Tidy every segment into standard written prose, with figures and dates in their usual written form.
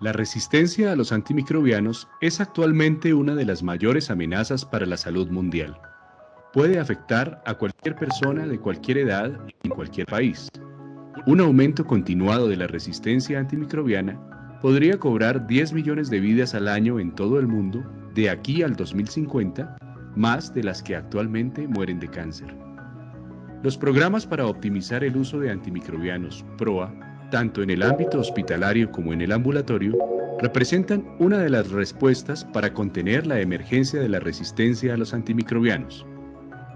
La resistencia a los antimicrobianos es actualmente una de las mayores amenazas para la salud mundial. Puede afectar a cualquier persona de cualquier edad y en cualquier país. Un aumento continuado de la resistencia antimicrobiana podría cobrar 10 millones de vidas al año en todo el mundo de aquí al 2050, más de las que actualmente mueren de cáncer. Los programas para optimizar el uso de antimicrobianos, PROA, tanto en el ámbito hospitalario como en el ambulatorio, representan una de las respuestas para contener la emergencia de la resistencia a los antimicrobianos.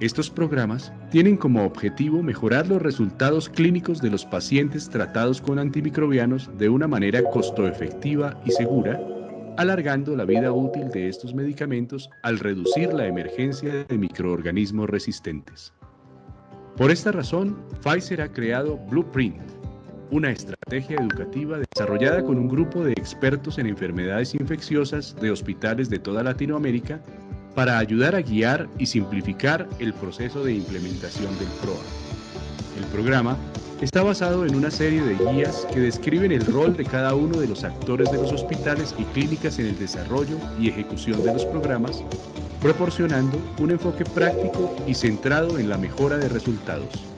Estos programas tienen como objetivo mejorar los resultados clínicos de los pacientes tratados con antimicrobianos de una manera costo-efectiva y segura, alargando la vida útil de estos medicamentos al reducir la emergencia de microorganismos resistentes. Por esta razón, Pfizer ha creado Blueprint, una estrategia educativa desarrollada con un grupo de expertos en enfermedades infecciosas de hospitales de toda Latinoamérica para ayudar a guiar y simplificar el proceso de implementación del PROA. El programa está basado en una serie de guías que describen el rol de cada uno de los actores de los hospitales y clínicas en el desarrollo y ejecución de los programas, proporcionando un enfoque práctico y centrado en la mejora de resultados.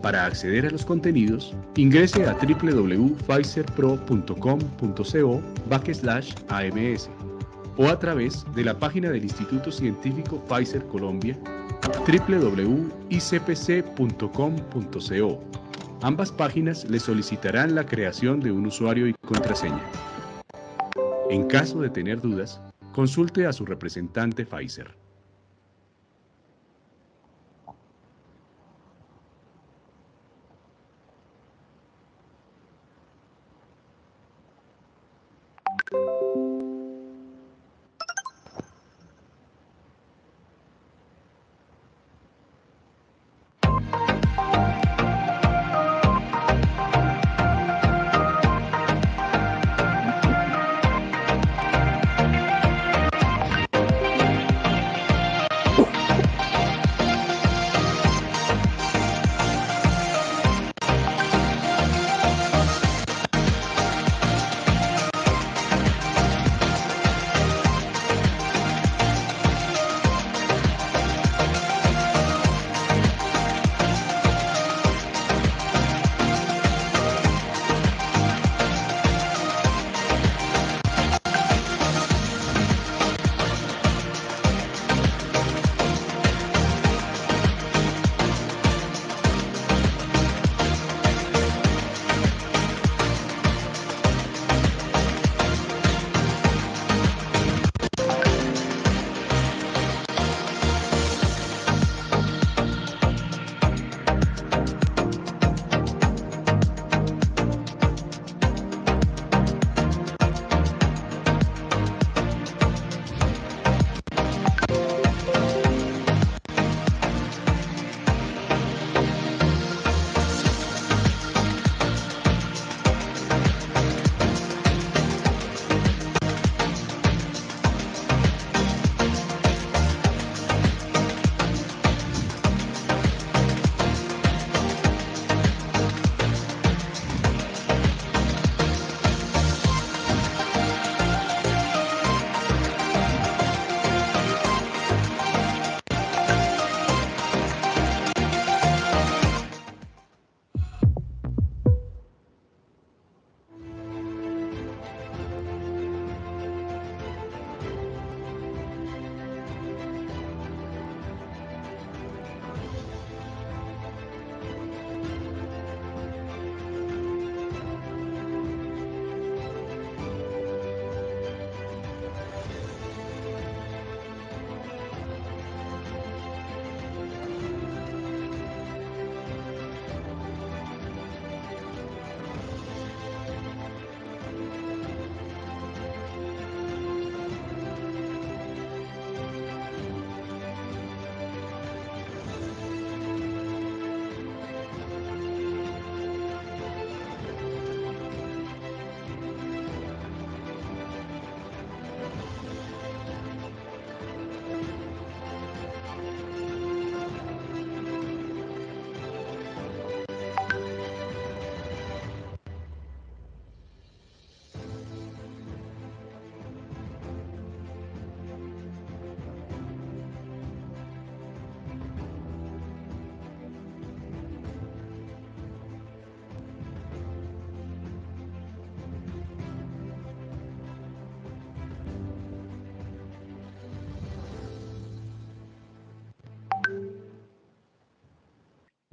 Para acceder a los contenidos, ingrese a www.pfizerpro.com.co/AMS o a través de la página del Instituto Científico Pfizer Colombia, www.icpc.com.co. Ambas páginas le solicitarán la creación de un usuario y contraseña. En caso de tener dudas, consulte a su representante Pfizer.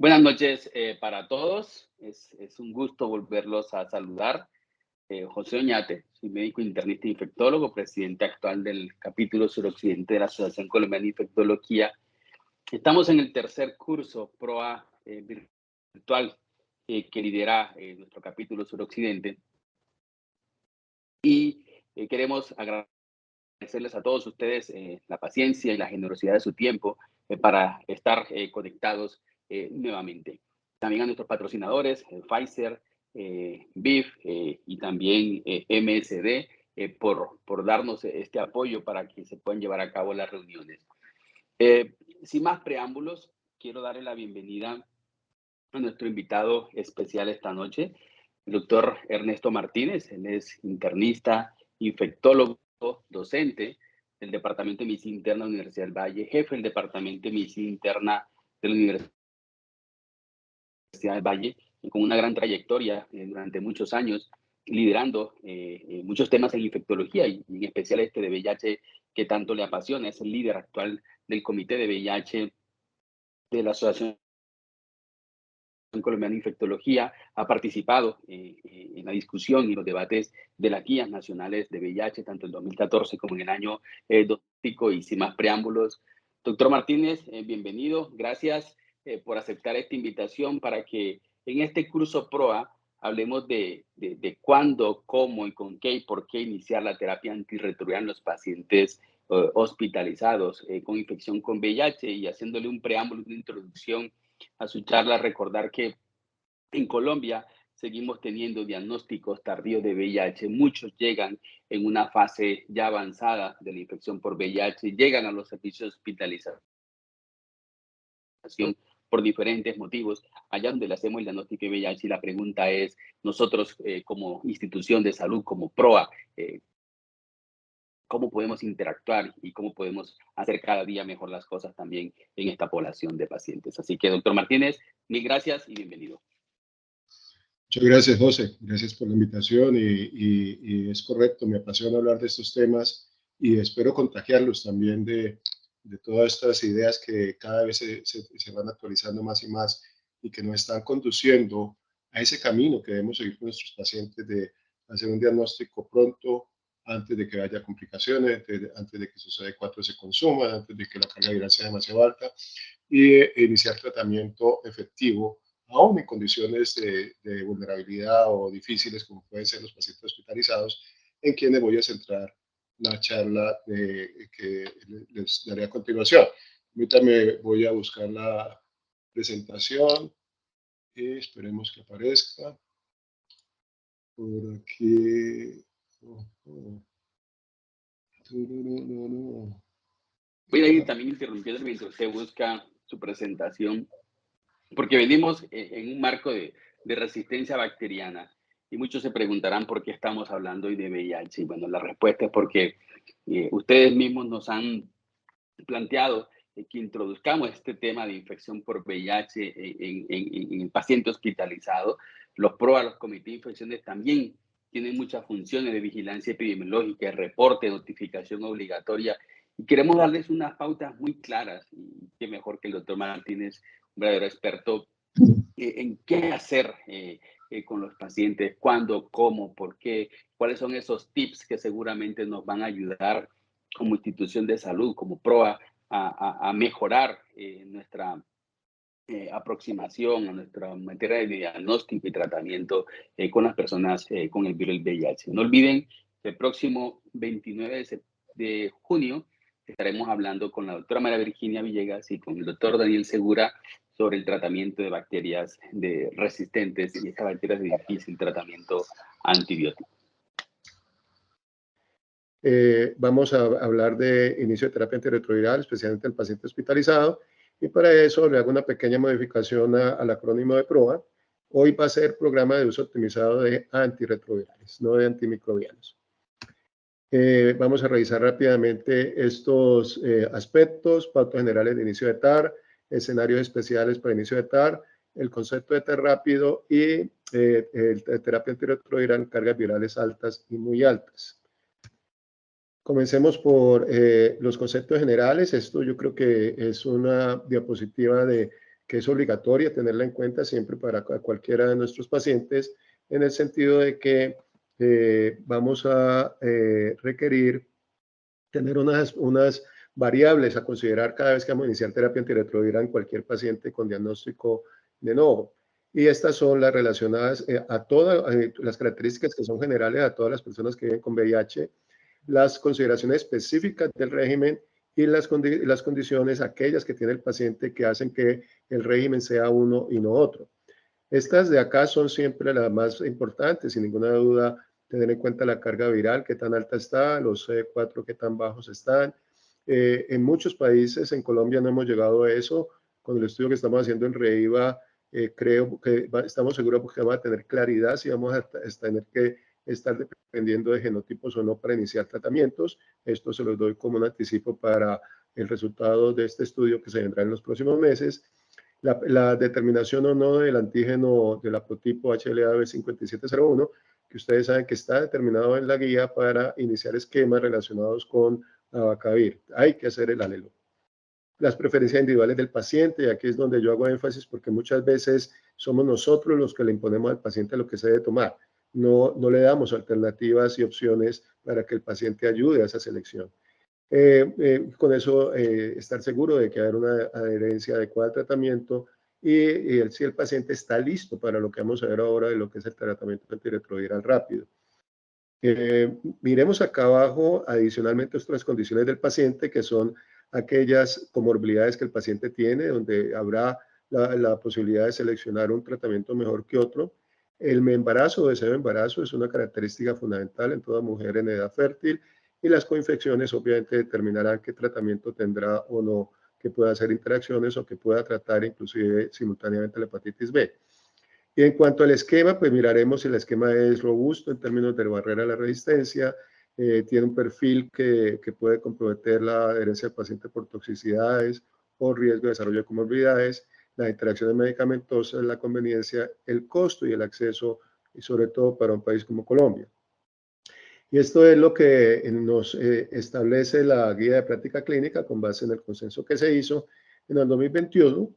Buenas noches para todos. Es un gusto volverlos a saludar. José Oñate, soy médico internista e infectólogo, presidente actual del capítulo suroccidente de la Asociación Colombiana de Infectología. Estamos en el tercer curso PROA virtual que lidera nuestro capítulo suroccidente. Y queremos agradecerles a todos ustedes la paciencia y la generosidad de su tiempo para estar conectados nuevamente. También a nuestros patrocinadores, Pfizer, BIF y también MSD, por darnos este apoyo para que se puedan llevar a cabo las reuniones. Sin más preámbulos, quiero darle la bienvenida a nuestro invitado especial esta noche, el doctor Ernesto Martínez. Él es internista, infectólogo, docente del Departamento de Medicina Interna de la Universidad del Valle, jefe del Departamento de Medicina Interna de la Universidad del Valle, con una gran trayectoria durante muchos años, liderando muchos temas en infectología y en especial este de VIH que tanto le apasiona. Es el líder actual del Comité de VIH de la Asociación Colombiana de Infectología, ha participado en la discusión y los debates de las guías nacionales de VIH, tanto en 2014 como en el año 2005. Y sin más preámbulos, doctor Martínez, bienvenido. Gracias por aceptar esta invitación para que en este curso PROA hablemos de cuándo, cómo y con qué y por qué iniciar la terapia antirretroviral en los pacientes hospitalizados con infección con VIH, y haciéndole un preámbulo, una introducción a su charla, recordar que en Colombia seguimos teniendo diagnósticos tardíos de VIH. Muchos llegan en una fase ya avanzada de la infección por VIH, llegan a los servicios de hospitalización por diferentes motivos, allá donde le hacemos el diagnóstico de VIH. Y la pregunta es, nosotros como institución de salud, como PROA, ¿cómo podemos interactuar y cómo podemos hacer cada día mejor las cosas también en esta población de pacientes? Así que, doctor Martínez, mil gracias y bienvenido. Muchas gracias, José. Gracias por la invitación y es correcto, me apasiona hablar de estos temas y espero contagiarlos también de todas estas ideas que cada vez se van actualizando más y más y que nos están conduciendo a ese camino que debemos seguir con nuestros pacientes de hacer un diagnóstico pronto, antes de que haya complicaciones, antes de que sus CD4 se consuman, antes de que la carga viral sea demasiado alta y iniciar tratamiento efectivo aún en condiciones de vulnerabilidad o difíciles, como pueden ser los pacientes hospitalizados, en quienes voy a centrar la charla que les daré a continuación. Ahorita me voy a buscar la presentación y esperemos que aparezca. Por aquí. Voy a ir también interrumpiendo mientras usted busca su presentación, porque venimos en un marco de resistencia bacteriana y muchos se preguntarán por qué estamos hablando hoy de VIH. Y bueno, la respuesta es porque ustedes mismos nos han planteado que introduzcamos este tema de infección por VIH en el paciente hospitalizado. Los PROA, los comités de infecciones, también tienen muchas funciones de vigilancia epidemiológica, reporte, notificación obligatoria. Y queremos darles unas pautas muy claras. Y qué mejor que el doctor Martínez, un verdadero experto en qué hacer con los pacientes, cuándo, cómo, por qué, cuáles son esos tips que seguramente nos van a ayudar como institución de salud, como PROA, a mejorar nuestra aproximación a nuestra materia de diagnóstico y tratamiento con las personas con el virus del VIH. No olviden que el próximo 29 de junio estaremos hablando con la doctora María Virginia Villegas y con el doctor Daniel Segura sobre el tratamiento de bacterias resistentes y estas bacterias de difícil tratamiento antibiótico. Vamos a hablar de inicio de terapia antirretroviral, especialmente en el paciente hospitalizado, y para eso le hago una pequeña modificación al acrónimo de PROA. Hoy va a ser programa de uso optimizado de antirretrovirales, no de antimicrobianos. Vamos a revisar rápidamente estos aspectos: pautas generales de inicio de TAR, escenarios especiales para inicio de TAR, el concepto de TAR rápido y terapia antirretroviral en cargas virales altas y muy altas. Comencemos por los conceptos generales. Esto yo creo que es una diapositiva que es obligatoria tenerla en cuenta siempre para cualquiera de nuestros pacientes, en el sentido de que vamos a requerir tener unas variables a considerar cada vez que vamos a iniciar terapia antirretroviral en cualquier paciente con diagnóstico de novo. Y estas son las relacionadas a todas las características que son generales a todas las personas que viven con VIH, las consideraciones específicas del régimen y las condiciones, aquellas que tiene el paciente, que hacen que el régimen sea uno y no otro. Estas de acá son siempre las más importantes, sin ninguna duda, tener en cuenta la carga viral, qué tan alta está, los CD4, qué tan bajos están. En muchos países, en Colombia no hemos llegado a eso. Con el estudio que estamos haciendo en REIVA, creo que estamos seguros que vamos a tener claridad si vamos a tener que estar dependiendo de genotipos o no para iniciar tratamientos. Esto se los doy como un anticipo para el resultado de este estudio que se vendrá en los próximos meses. La determinación o no del antígeno del haplotipo HLA-B5701, que ustedes saben que está determinado en la guía para iniciar esquemas relacionados con abacavir. Hay que hacer el alelo. Las preferencias individuales del paciente, y aquí es donde yo hago énfasis porque muchas veces somos nosotros los que le imponemos al paciente lo que se debe tomar. No le damos alternativas y opciones para que el paciente ayude a esa selección. Con eso estar seguro de que hay una adherencia adecuada al tratamiento y si el paciente está listo para lo que vamos a ver ahora de lo que es el tratamiento antirretroviral rápido. Miremos acá abajo adicionalmente otras condiciones del paciente, que son aquellas comorbilidades que el paciente tiene, donde habrá la posibilidad de seleccionar un tratamiento mejor que otro. El embarazo o deseo de embarazo es una característica fundamental en toda mujer en edad fértil, y las coinfecciones obviamente determinarán qué tratamiento tendrá o no, que pueda hacer interacciones o que pueda tratar inclusive simultáneamente la hepatitis B. Y en cuanto al esquema, pues miraremos si el esquema es robusto en términos de barrera a la resistencia, tiene un perfil que puede comprometer la adherencia del paciente por toxicidades o riesgo de desarrollo de comorbilidades, las interacciones medicamentosas, la conveniencia, el costo y el acceso, y sobre todo para un país como Colombia. Y esto es lo que nos establece la guía de práctica clínica con base en el consenso que se hizo en el 2021.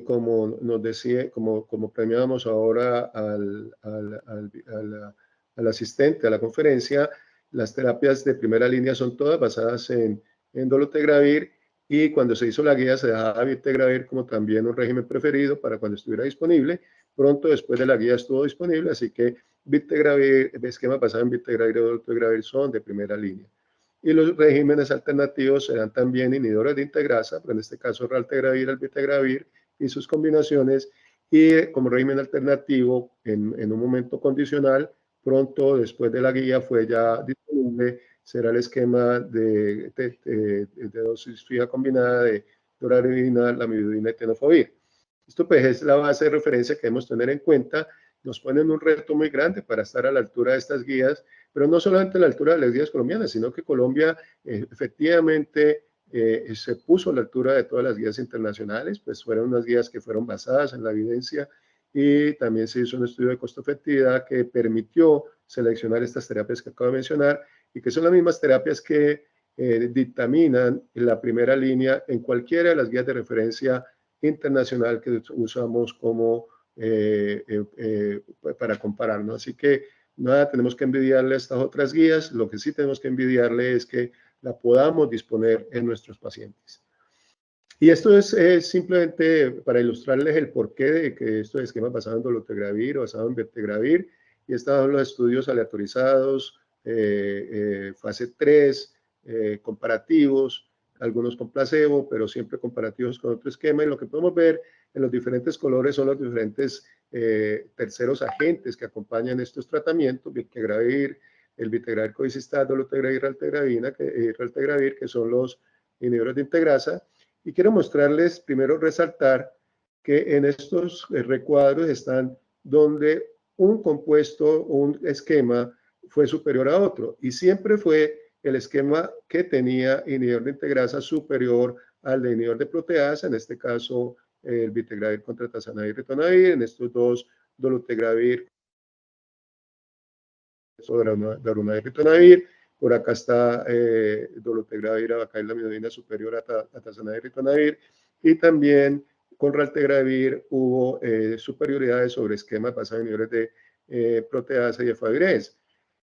Como nos decía, como premiamos ahora al asistente a la conferencia, las terapias de primera línea son todas basadas en dolutegravir, y cuando se hizo la guía se dejaba bictegravir como también un régimen preferido para cuando estuviera disponible. Pronto después de la guía estuvo disponible, así que bictegravir, esquema basado en bictegravir o dolutegravir son de primera línea. Y los regímenes alternativos serán también inhibidores de integrasa, pero en este caso raltegravir, albitegravir y sus combinaciones, y como régimen alternativo en un momento condicional, pronto después de la guía fue ya disponible, será el esquema de dosis fija combinada de doravirina, lamivudina y tenofovir. Esto pues es la base de referencia que debemos tener en cuenta. Nos ponen un reto muy grande para estar a la altura de estas guías, pero no solamente a la altura de las guías colombianas, sino que Colombia efectivamente se puso a la altura de todas las guías internacionales, pues fueron unas guías que fueron basadas en la evidencia, y también se hizo un estudio de costo-efectividad que permitió seleccionar estas terapias que acabo de mencionar, y que son las mismas terapias que dictaminan en la primera línea en cualquiera de las guías de referencia internacional que usamos como para compararnos. Así que nada tenemos que envidiarle a estas otras guías. Lo que sí tenemos que envidiarle es que la podamos disponer en nuestros pacientes. Y esto es simplemente para ilustrarles el porqué de que estos esquemas basados en dolutegravir o basados en bictegravir, y estos son los estudios aleatorizados, fase 3, comparativos, algunos con placebo, pero siempre comparativos con otro esquema. Y lo que podemos ver en los diferentes colores son los diferentes terceros agentes que acompañan estos tratamientos: bictegravir, el bictegravir coicistat, dolutegravir, raltegravir, que son los inhibidores de integrasa. Y quiero mostrarles, primero resaltar que en estos recuadros están donde un compuesto o un esquema fue superior a otro, y siempre fue el esquema que tenía inhibidor de integrasa superior al de inhibidor de proteasa, en este caso el bictegravir contra tazanavir y ritonavir, en estos dos dolutegravir, darunavir, ritonavir. Por acá está dolutegravir, abacail, lamivudina superior a tazanavir, ritonavir, y también con raltegravir hubo superioridades sobre esquemas basados en inhibidores de proteasa y efavirenz.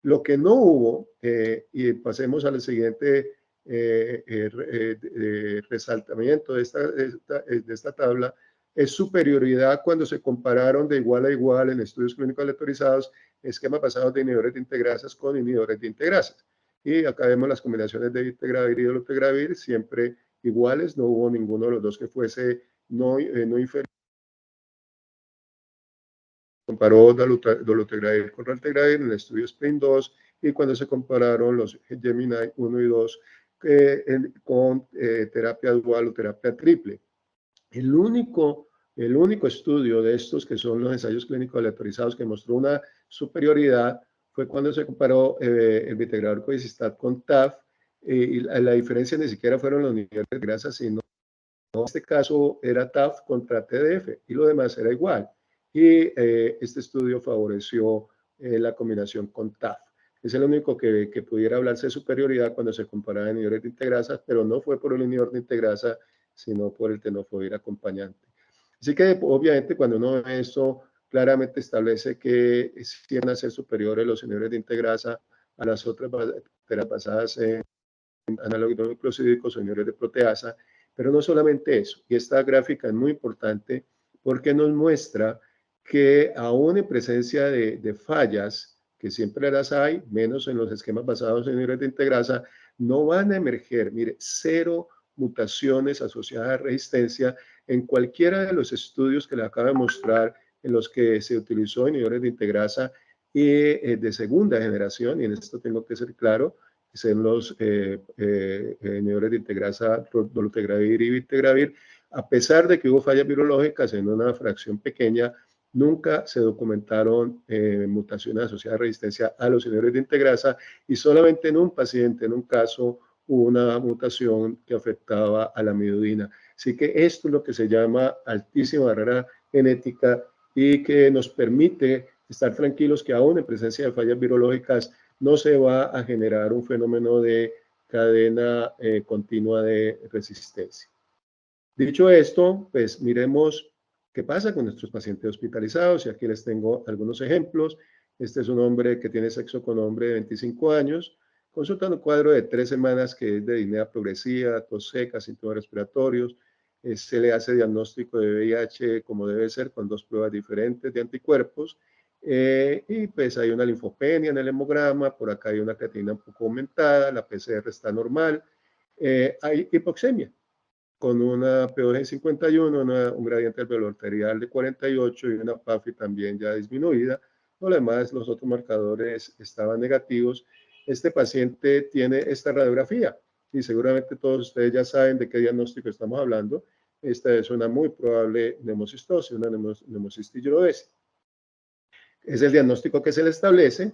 Lo que no hubo, y pasemos al siguiente resaltamiento de esta tabla, es superioridad cuando se compararon de igual a igual en estudios clínicos aleatorizados esquemas basados de inhibidores de integrasas con inhibidores de integrasas. Y acá vemos las combinaciones de bictegravir y dolutegravir siempre iguales, no hubo ninguno de los dos que fuese no inferior. Comparó dolutegravir con raltegravir en el estudio SPRINT 2 y cuando se compararon los Gemini 1 y 2 con terapia dual o terapia triple. El único estudio de estos, que son los ensayos clínicos aleatorizados, que mostró una superioridad, fue cuando se comparó el bictegravir cobicistat con TAF, y la diferencia ni siquiera fueron los niveles de grasa, sino en este caso era TAF contra TDF, y lo demás era igual. Y este estudio favoreció la combinación con TAF. Es el único que pudiera hablarse de superioridad cuando se comparaba inhibidores de integrasas, pero no fue por el inhibidor de integrasa, sino por el tenofovir acompañante. Así que, obviamente, cuando uno ve esto, claramente establece que van a ser superiores los inhibidores de integrasa a las otras terapias basadas en análogos nucleosídicos o inhibidores de proteasa, pero no solamente eso. Y esta gráfica es muy importante porque nos muestra que aún en presencia de fallas, que siempre las hay, menos en los esquemas basados en inhibidores de integrasa, no van a emerger, mire, 0 mutaciones asociadas a resistencia en cualquiera de los estudios que le acabo de mostrar en los que se utilizó inhibidores de integrasa y de segunda generación, y en esto tengo que ser claro, son los inhibidores de integrasa, dolutegravir y bictegravir. A pesar de que hubo fallas virológicas en una fracción pequeña, nunca se documentaron mutaciones asociadas a resistencia a los inhibidores de integrasa y solamente en un paciente, en un caso, hubo una mutación que afectaba a la amidodina. Así que esto es lo que se llama altísima barrera genética y que nos permite estar tranquilos que aún en presencia de fallas virológicas no se va a generar un fenómeno de cadena continua de resistencia. Dicho esto, pues miremos qué pasa con nuestros pacientes hospitalizados y aquí les tengo algunos ejemplos. Este es un hombre que tiene sexo con hombre de 25 años, consultando un cuadro de 3 semanas que es de disnea progresiva, tos seca, síntomas respiratorios. Se le hace diagnóstico de VIH como debe ser, con 2 pruebas diferentes de anticuerpos. Y pues hay una linfopenia en el hemograma, por acá hay una creatinina un poco aumentada, la PCR está normal. Hay hipoxemia con una POG 51, un gradiente alveolar arterial de 48 y una PAFI también ya disminuida. Lo demás, los otros marcadores estaban negativos. Este paciente tiene esta radiografía y seguramente todos ustedes ya saben de qué diagnóstico estamos hablando. Esta es una muy probable neumocistosis, una neumocistigilosis. Es el diagnóstico que se le establece.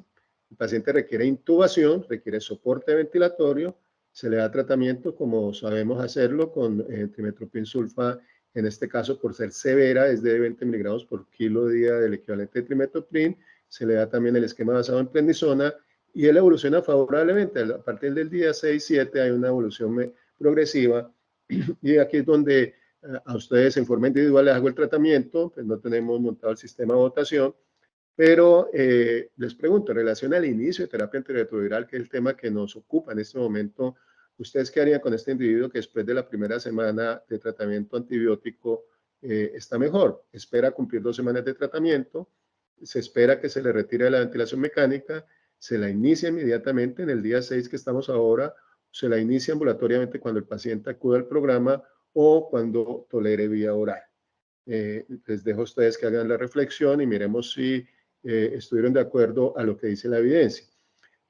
El paciente requiere intubación, requiere soporte ventilatorio, se le da tratamiento como sabemos hacerlo con trimetoprim sulfa, en este caso por ser severa es de 20 miligramos por kilo día del equivalente de trimetoprim, se le da también el esquema basado en prednisona y él evoluciona favorablemente. A partir del día 6-7 hay una evolución progresiva y aquí es donde a ustedes en forma individual les hago el tratamiento, pues no tenemos montado el sistema de votación. Pero les pregunto, en relación al inicio de terapia antirretroviral, que es el tema que nos ocupa en este momento, ¿ustedes qué harían con este individuo que después de la primera semana de tratamiento antibiótico está mejor? Espera cumplir 2 semanas de tratamiento, se espera que se le retire la ventilación mecánica, se la inicia inmediatamente en el día 6 que estamos ahora, se la inicia ambulatoriamente cuando el paciente acude al programa o cuando tolere vía oral. Les dejo a ustedes que hagan la reflexión y miremos si estuvieron de acuerdo a lo que dice la evidencia.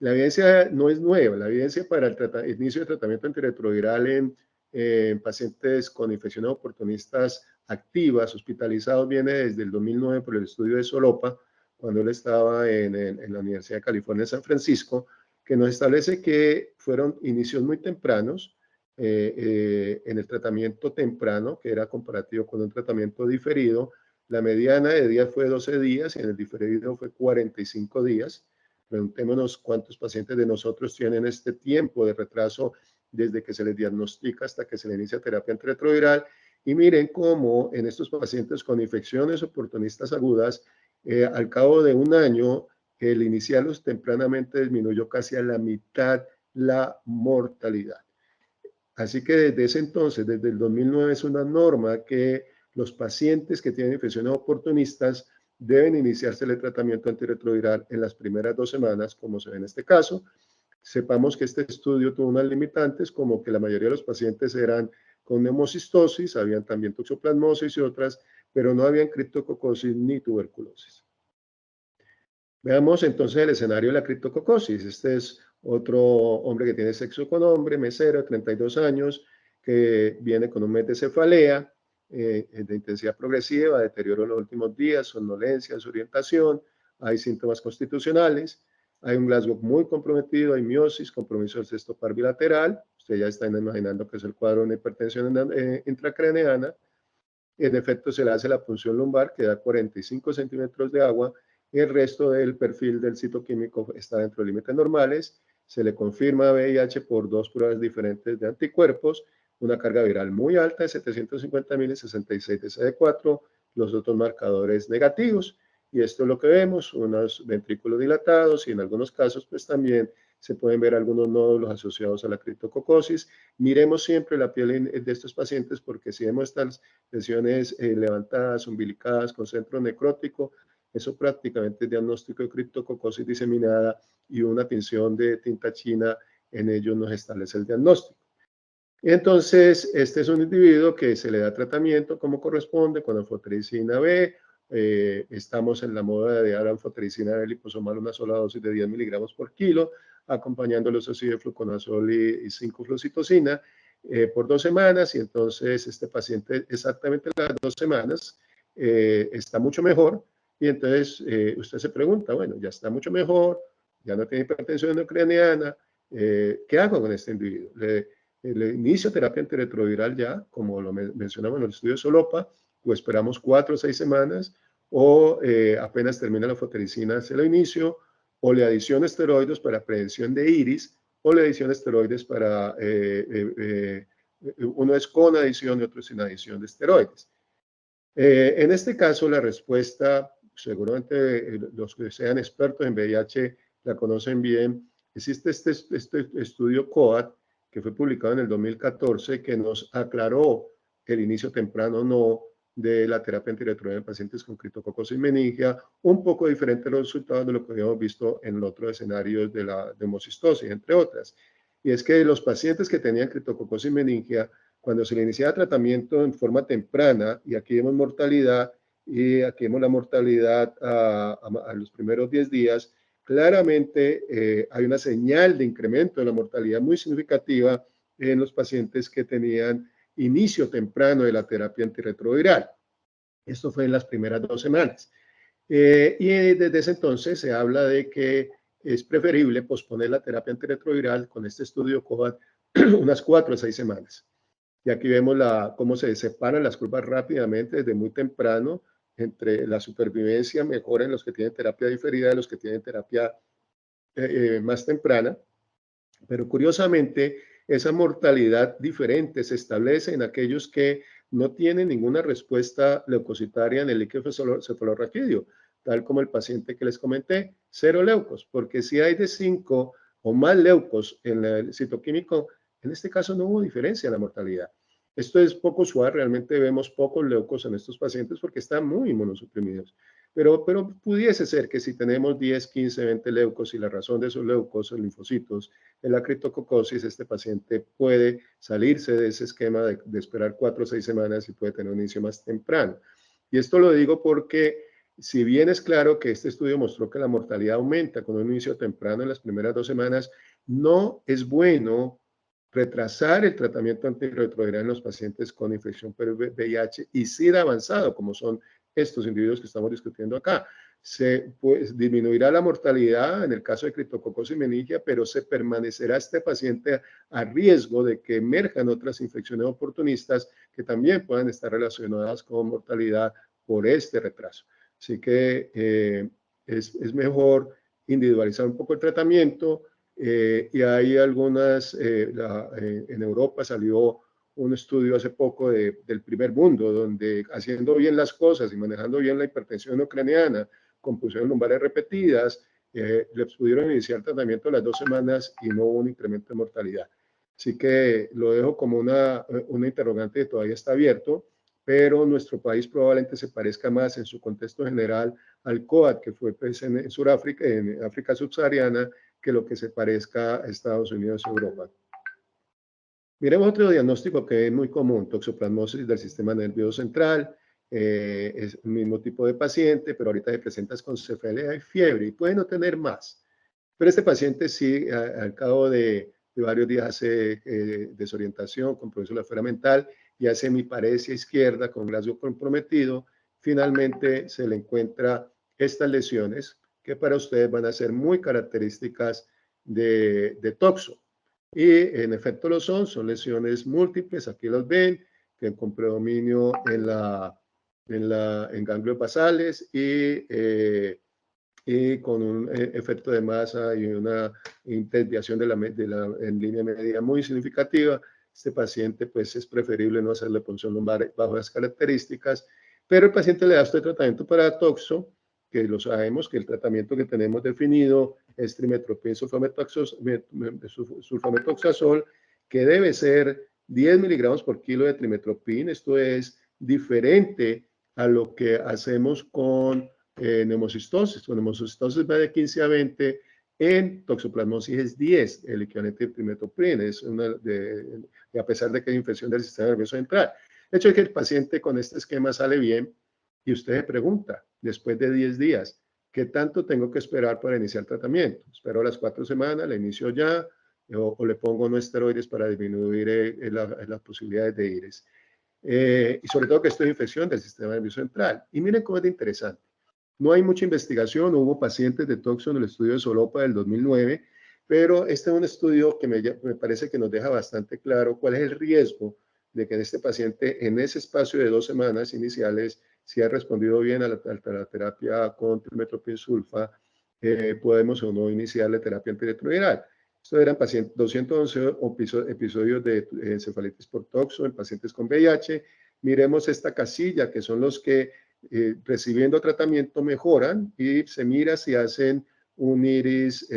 La evidencia no es nueva, la evidencia para el inicio de tratamiento antirretroviral en pacientes con infecciones oportunistas activas, hospitalizados, viene desde el 2009 por el estudio de Solopa, cuando él estaba en la Universidad de California en San Francisco, que nos establece que fueron inicios muy tempranos en el tratamiento temprano, que era comparativo con un tratamiento diferido. La mediana de días fue 12 días y en el diferido fue 45 días. Preguntémonos cuántos pacientes de nosotros tienen este tiempo de retraso desde que se les diagnostica hasta que se le inicia terapia antirretroviral. Y miren cómo en estos pacientes con infecciones oportunistas agudas, al cabo de un año, el iniciarlos tempranamente disminuyó casi a la mitad la mortalidad. Así que desde ese entonces, desde el 2009, es una norma que los pacientes que tienen infecciones oportunistas deben iniciarse el tratamiento antirretroviral en las primeras 2 semanas, como se ve en este caso. Sepamos que este estudio tuvo unas limitantes, como que la mayoría de los pacientes eran con neumocistosis, habían también toxoplasmosis y otras, pero no habían criptococosis ni tuberculosis. Veamos entonces el escenario de la criptococosis. Este es otro hombre que tiene sexo con hombre, mesero, 32 años, que viene con un mes de cefalea, de intensidad progresiva, deterioro en los últimos días, somnolencia, desorientación, hay síntomas constitucionales, hay un Glasgow muy comprometido, hay miosis, compromiso del sexto par bilateral, usted ya está imaginando que es el cuadro de una hipertensión intracraneana. En efecto, se le hace la punción lumbar, que da 45 centímetros de agua, y el resto del perfil del citoquímico está dentro de límites normales. Se le confirma VIH por 2 pruebas diferentes de anticuerpos, una carga viral muy alta de 750.000 y 66 de CD4, los otros marcadores negativos. Y esto es lo que vemos, unos ventrículos dilatados y en algunos casos pues también se pueden ver algunos nódulos asociados a la criptococosis. Miremos siempre la piel de estos pacientes porque si vemos estas lesiones levantadas, umbilicadas, con centro necrótico, eso prácticamente es diagnóstico de criptococosis diseminada y una tinción de tinta china en ellos nos establece el diagnóstico. Entonces, este es un individuo que se le da tratamiento como corresponde con anfotericina B. Estamos en la moda de dar anfotericina B liposomal una sola dosis de 10 miligramos por kilo, acompañando los ácidos de fluconazol y 5-flucitocina por 2 semanas. Y entonces este paciente exactamente las 2 semanas está mucho mejor. Y entonces usted se pregunta, bueno, ya está mucho mejor, ya no tiene hipertensión endocraniana, ¿qué hago con este individuo? Le inicio terapia antirretroviral ya, como lo mencionamos en el estudio de Solopa, o esperamos 4 o 6 semanas, o apenas termina la fotericina, se lo inicio, o le adiciono esteroides para prevención de iris, o le adiciono esteroides para, uno es con adición y otro es sin adición de esteroides. En este caso, la respuesta, seguramente los que sean expertos en VIH la conocen bien, existe este estudio COAT, que fue publicado en el 2014, que nos aclaró el inicio temprano o no de la terapia antirretroviral en pacientes con criptococosis meningia, un poco diferente a los resultados de lo que habíamos visto en otros escenarios de la hemocistosis, entre otras. Y es que los pacientes que tenían criptococosis meningia, cuando se le iniciaba tratamiento en forma temprana, y aquí vemos mortalidad, y aquí vemos la mortalidad a los primeros 10 días, claramente hay una señal de incremento de la mortalidad muy significativa en los pacientes que tenían inicio temprano de la terapia antirretroviral. Esto fue en las primeras 2 semanas. Y desde ese entonces se habla de que es preferible posponer la terapia antirretroviral con este estudio COVAD unas 4 o 6 semanas. Y aquí vemos cómo se separan las curvas rápidamente desde muy temprano entre la supervivencia mejor en los que tienen terapia diferida y los que tienen terapia más temprana. Pero curiosamente, esa mortalidad diferente se establece en aquellos que no tienen ninguna respuesta leucocitaria en el líquido cefalorraquídeo, tal como el paciente que les comenté, 0 leucos, porque si hay de 5 o más leucos en el citoquímico, en este caso no hubo diferencia en la mortalidad. Esto es poco usual, realmente vemos pocos leucos en estos pacientes porque están muy inmunosuprimidos. Pero pudiese ser que si tenemos 10, 15, 20 leucos y la razón de esos leucos, los linfocitos, en la criptococosis, este paciente puede salirse de ese esquema de esperar 4 o 6 semanas y puede tener un inicio más temprano. Y esto lo digo porque si bien es claro que este estudio mostró que la mortalidad aumenta con un inicio temprano en las primeras 2 semanas, no es bueno retrasar el tratamiento antirretroviral en los pacientes con infección por VIH y SIDA avanzado, como son estos individuos que estamos discutiendo acá. Pues, disminuirá la mortalidad en el caso de criptococosis meningia, pero se permanecerá este paciente a riesgo de que emerjan otras infecciones oportunistas que también puedan estar relacionadas con mortalidad por este retraso. Así que es mejor individualizar un poco el tratamiento y hay algunas, en Europa salió un estudio hace poco del primer mundo, donde haciendo bien las cosas y manejando bien la hipertensión ucraniana, con punciones lumbares repetidas, les pudieron iniciar tratamiento a las 2 semanas y no hubo un incremento de mortalidad. Así que lo dejo como una interrogante que todavía está abierto, pero nuestro país probablemente se parezca más en su contexto general al COAT, que fue pues, en Sudáfrica, en África subsahariana, que lo que se parezca a Estados Unidos y Europa. Miremos otro diagnóstico que es muy común, toxoplasmosis del sistema nervioso central. Es el mismo tipo de paciente, pero ahorita se presenta con cefalea y fiebre y puede no tener más. Pero este paciente sí, al cabo de varios días hace desorientación, compromiso de la esfera mental y hace hemiparesia izquierda con glabio comprometido. Finalmente se le encuentra estas lesiones que para ustedes van a ser muy características de toxo. Y en efecto lo son lesiones múltiples, aquí los ven, que con predominio en ganglios basales y con un efecto de masa y una desviación en línea media muy significativa. Este paciente pues es preferible no hacerle punción lumbar bajo las características, pero el paciente le da este tratamiento para toxo, que lo sabemos que el tratamiento que tenemos definido es trimetoprim sulfametoxazol, que debe ser 10 miligramos por kilo de trimetoprim. Esto es diferente a lo que hacemos con neumocistosis. Con neumocistosis va de 15 a 20, en toxoplasmosis es 10, el equivalente de trimetoprim, y a pesar de que hay infección del sistema nervioso central. El hecho es que el paciente con este esquema sale bien y usted se pregunta, después de 10 días, ¿qué tanto tengo que esperar para iniciar tratamiento? ¿Espero las 4 semanas, le inicio ya, o le pongo no esteroides para disminuir las posibilidades de IRES? Y sobre todo que esto es infección del sistema nervioso central. Y miren cómo es de interesante. No hay mucha investigación, hubo pacientes de toxo en el estudio de Solopa del 2009, pero este es un estudio que me parece que nos deja bastante claro cuál es el riesgo de que en este paciente, en ese espacio de 2 semanas iniciales, si ha respondido bien a la terapia con trimetoprim sulfa, podemos o no iniciarle terapia antirretroviral. Estos eran 211 episodios de encefalitis por toxo en pacientes con VIH. Miremos esta casilla, que son los que recibiendo tratamiento mejoran, y se mira si hacen un iris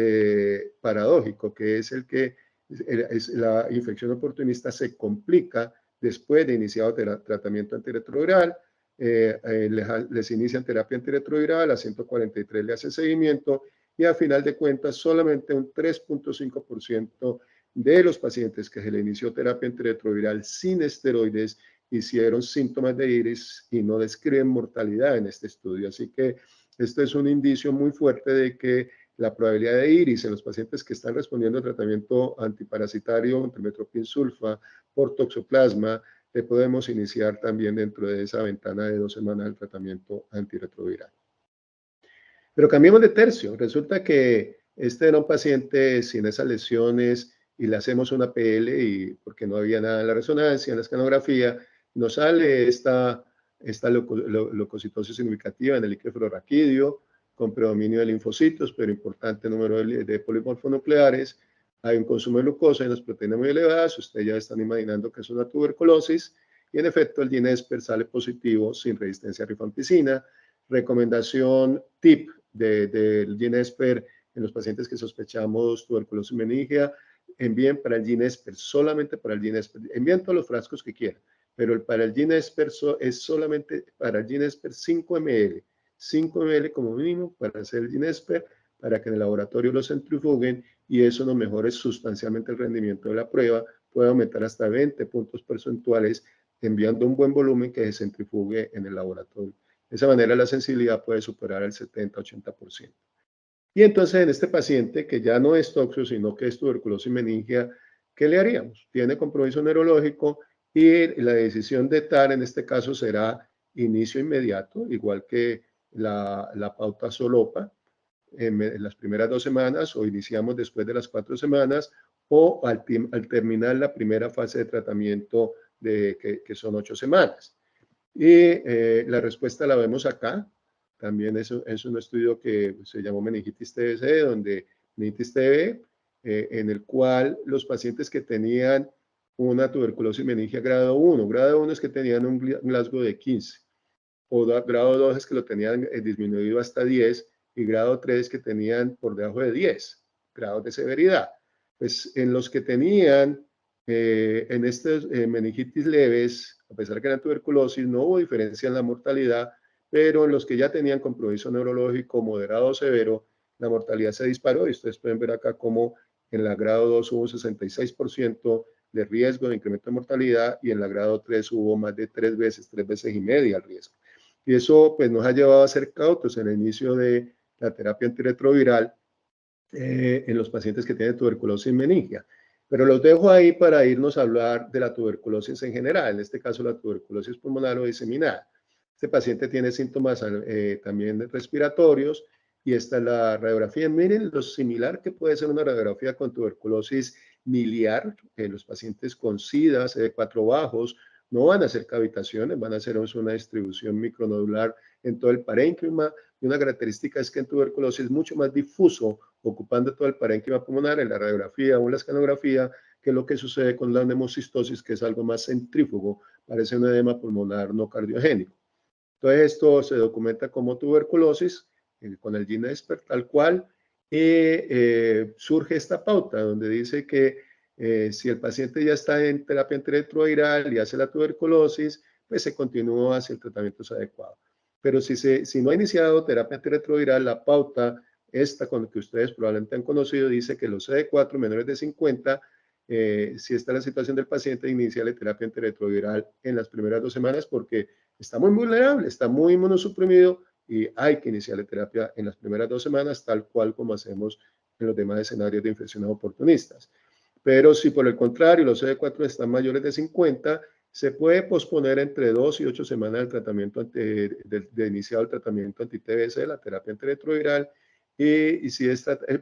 paradójico, que es el que la infección oportunista se complica después de iniciado tratamiento antirretroviral. Les inician terapia antirretroviral, a 143 le hacen seguimiento y a final de cuentas solamente un 3.5% de los pacientes que se le inició terapia antirretroviral sin esteroides hicieron síntomas de iris y no describen mortalidad en este estudio. Así que este es un indicio muy fuerte de que la probabilidad de iris en los pacientes que están respondiendo a tratamiento antiparasitario con trimetoprim sulfa por toxoplasma, le podemos iniciar también dentro de esa ventana de 2 semanas del tratamiento antirretroviral. Pero cambiemos de tercio. Resulta que este era un paciente sin esas lesiones y le hacemos una PL y porque no había nada en la resonancia, en la escanografía, nos sale esta leucocitosis significativa en el líquido fluorraquídeo con predominio de linfocitos, pero importante número de polimorfonucleares. Hay un consumo de glucosa y unas proteínas muy elevadas. Ustedes ya están imaginando que es una tuberculosis. Y en efecto, el Ginesper sale positivo sin resistencia a rifampicina. Recomendación tip del Ginesper en los pacientes que sospechamos tuberculosis meningia: envíen para el Ginesper, solamente para el Ginesper. Envíen todos los frascos que quieran, pero para el Ginesper es solamente para el Ginesper 5 ml. 5 ml como mínimo para hacer el Ginesper, para que en el laboratorio lo centrifuguen y eso nos mejore sustancialmente el rendimiento de la prueba. Puede aumentar hasta 20 puntos porcentuales enviando un buen volumen que se centrifugue en el laboratorio. De esa manera la sensibilidad puede superar el 70-80%. Y entonces en este paciente que ya no es toxo, sino que es tuberculosis meningia, ¿qué le haríamos? Tiene compromiso neurológico y la decisión de TAR en este caso será inicio inmediato, igual que la pauta Solopa, en las primeras 2 semanas, o iniciamos después de las 4 semanas, o al terminar la primera fase de tratamiento que son 8 semanas. Y la respuesta la vemos acá. También es un estudio que se llamó meningitis TBC, donde meningitis TB, en el cual los pacientes que tenían una tuberculosis meningia grado 1. Grado 1 es que tenían un Glasgow de 15, o grado 2 es que lo tenían disminuido hasta 10, y grado 3 que tenían por debajo de 10 grados de severidad. Pues en los que tenían en estas meningitis leves, a pesar que eran tuberculosis, no hubo diferencia en la mortalidad, pero en los que ya tenían compromiso neurológico moderado o severo, la mortalidad se disparó, y ustedes pueden ver acá cómo en la grado 2 hubo un 66% de riesgo de incremento de mortalidad, y en la grado 3 hubo más de 3 veces y media el riesgo. Y eso pues nos ha llevado a ser cautos en el inicio de la terapia antirretroviral en los pacientes que tienen tuberculosis meningia. Pero los dejo ahí para irnos a hablar de la tuberculosis en general, en este caso la tuberculosis pulmonar o diseminada. Este paciente tiene síntomas también respiratorios, y esta es la radiografía. Miren lo similar que puede ser una radiografía con tuberculosis miliar. Los pacientes con SIDA, CD4 bajos, no van a hacer cavitaciones, van a hacer una distribución micronodular en todo el parénquima. Y una característica es que en tuberculosis es mucho más difuso, ocupando todo el parénquima pulmonar en la radiografía o en la escanografía, que lo que sucede con la neumocistosis, que es algo más centrífugo, parece un edema pulmonar no cardiogénico. Entonces esto se documenta como tuberculosis con el GINESPER tal cual, y surge esta pauta donde dice que si el paciente ya está en terapia antirretroviral y hace la tuberculosis, pues se continúa si el tratamiento es adecuado. Pero si no ha iniciado terapia antirretroviral, la pauta esta con que ustedes probablemente han conocido dice que los CD4 menores de 50, si está la situación del paciente, iniciarle terapia antirretroviral en las primeras 2 semanas, porque está muy vulnerable, está muy inmunosuprimido, y hay que iniciarle terapia en las primeras 2 semanas, tal cual como hacemos en los demás escenarios de infecciones oportunistas. Pero si por el contrario los CD4 están mayores de 50, se puede posponer entre 2 y 8 semanas el tratamiento de iniciado el tratamiento anti-TBC, la terapia antirretroviral. Y si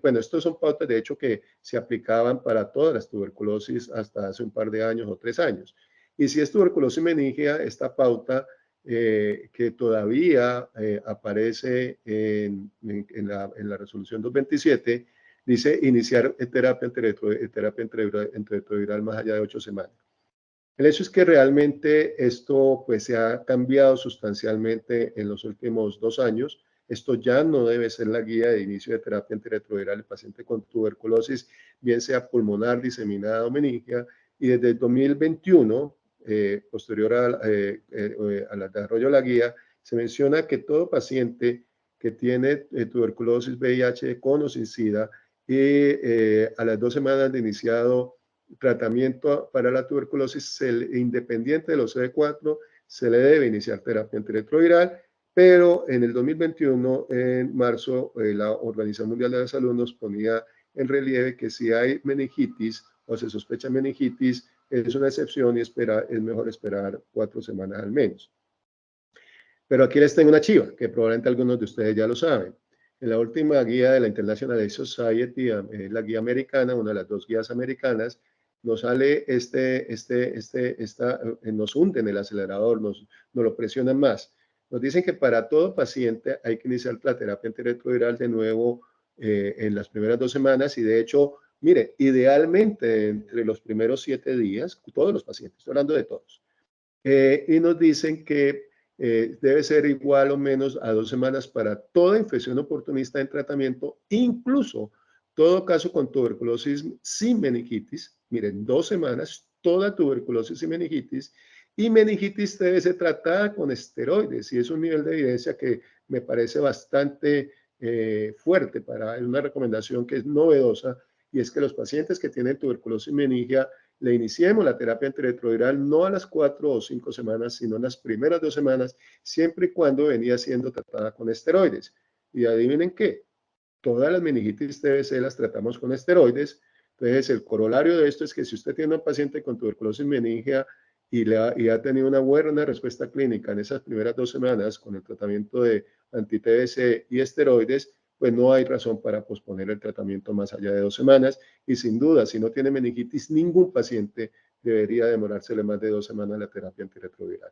bueno, estos son pautas de hecho que se aplicaban para todas las tuberculosis hasta hace un par de años o 3 años. Y si es tuberculosis meningia, esta pauta que todavía aparece en la resolución 227, dice iniciar terapia antirretroviral más allá de 8 semanas. El hecho es que realmente esto pues se ha cambiado sustancialmente en los últimos 2 años. Esto ya no debe ser la guía de inicio de terapia antirretroviral el paciente con tuberculosis, bien sea pulmonar, diseminada o meningia, y desde el 2021, posterior al desarrollo de la guía, se menciona que todo paciente que tiene tuberculosis VIH con o sin SIDA, y a las 2 semanas de iniciado tratamiento para la tuberculosis, independiente de los CD4, se le debe iniciar terapia antirretroviral. Pero en el 2021, en marzo, la Organización Mundial de la Salud nos ponía en relieve que si hay meningitis o se sospecha meningitis, es una excepción y es mejor esperar 4 semanas al menos. Pero aquí les tengo una chiva, que probablemente algunos de ustedes ya lo saben. En la última guía de la International AIDS Society, la guía americana, una de las 2 guías americanas, nos sale nos hunden el acelerador, nos lo presionan más. Nos dicen que para todo paciente hay que iniciar la terapia antirretroviral de nuevo en las primeras 2 semanas, y de hecho, mire, idealmente entre los primeros 7 días, todos los pacientes, estoy hablando de todos. Y nos dicen que debe ser igual o menos a 2 semanas para toda infección oportunista en tratamiento, incluso todo caso con tuberculosis sin meningitis. Miren, 2 semanas, toda tuberculosis sin meningitis. Y meningitis debe ser tratada con esteroides, y es un nivel de evidencia que me parece bastante fuerte para una recomendación que es novedosa, y es que los pacientes que tienen tuberculosis meningia le iniciemos la terapia antirretroviral no a las 4 o 5 semanas, sino en las primeras 2 semanas, siempre y cuando venía siendo tratada con esteroides. Y adivinen qué, todas las meningitis TBC las tratamos con esteroides. Entonces, el corolario de esto es que si usted tiene un paciente con tuberculosis meningia y ha tenido una buena respuesta clínica en esas primeras 2 semanas con el tratamiento de anti-TBC y esteroides, pues no hay razón para posponer el tratamiento más allá de 2 semanas. Y sin duda, si no tiene meningitis, ningún paciente debería demorársele más de 2 semanas la terapia antirretroviral.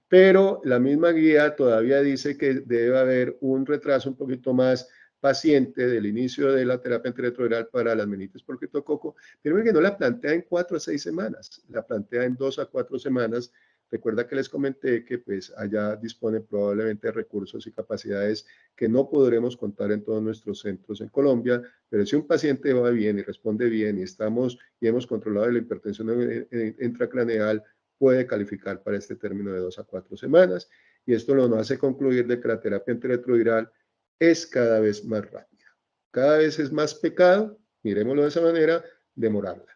Pero la misma guía todavía dice que debe haber un retraso un poquito más paciente del inicio de la terapia antirretroviral para las meningitis por criptococo, primero que no la plantea en 4 a 6 semanas, la plantea en 2 a 4 semanas. Recuerda que les comenté que pues allá dispone probablemente de recursos y capacidades que no podremos contar en todos nuestros centros en Colombia, pero si un paciente va bien y responde bien y hemos controlado la hipertensión intracraneal, puede calificar para este término de 2 a 4 semanas, y esto nos hace concluir de que la terapia antirretroviral es cada vez más rápida. Cada vez es más pecado, miremoslo de esa manera, demorarla.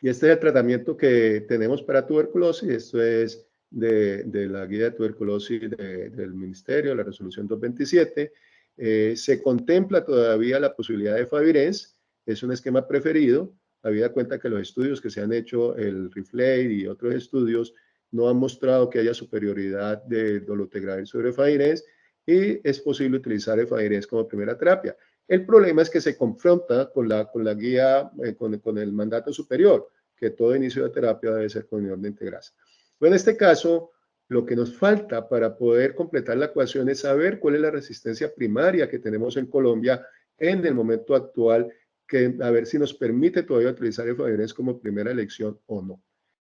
Y este es el tratamiento que tenemos para tuberculosis. Esto es de la guía de tuberculosis del Ministerio, la resolución 227. Se contempla todavía la posibilidad de Favirenz, es un esquema preferido, habida cuenta que los estudios que se han hecho, el Rifley y otros estudios, no han mostrado que haya superioridad de dolutegravir sobre Favirenz, y es posible utilizar el Favirenz como primera terapia. El problema es que se confronta con la guía, con el mandato superior, que todo inicio de terapia debe ser con inhibidor de integrasa. Pues en este caso, lo que nos falta para poder completar la ecuación es saber cuál es la resistencia primaria que tenemos en Colombia en el momento actual, que a ver si nos permite todavía utilizar el Favirenz como primera elección o no.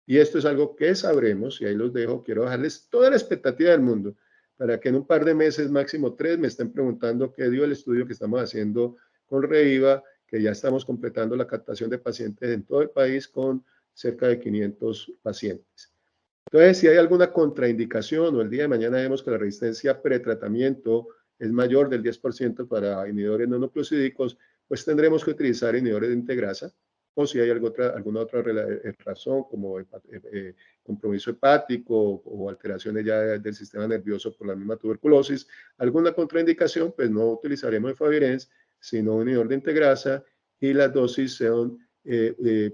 Y esto es algo que sabremos, y ahí los dejo. Quiero dejarles toda la expectativa del mundo para que en un par de meses, máximo 3, me estén preguntando qué dio el estudio que estamos haciendo con Reviva, que ya estamos completando la captación de pacientes en todo el país con cerca de 500 pacientes. Entonces, si hay alguna contraindicación o el día de mañana vemos que la resistencia pretratamiento es mayor del 10% para inhibidores no nucleosídicos, pues tendremos que utilizar inhibidores de integrasa, o si hay alguna otra razón como compromiso hepático o alteraciones ya del sistema nervioso por la misma tuberculosis, alguna contraindicación, pues no utilizaremos el Favirenz, sino un inhibidor de integrasa, y las dosis son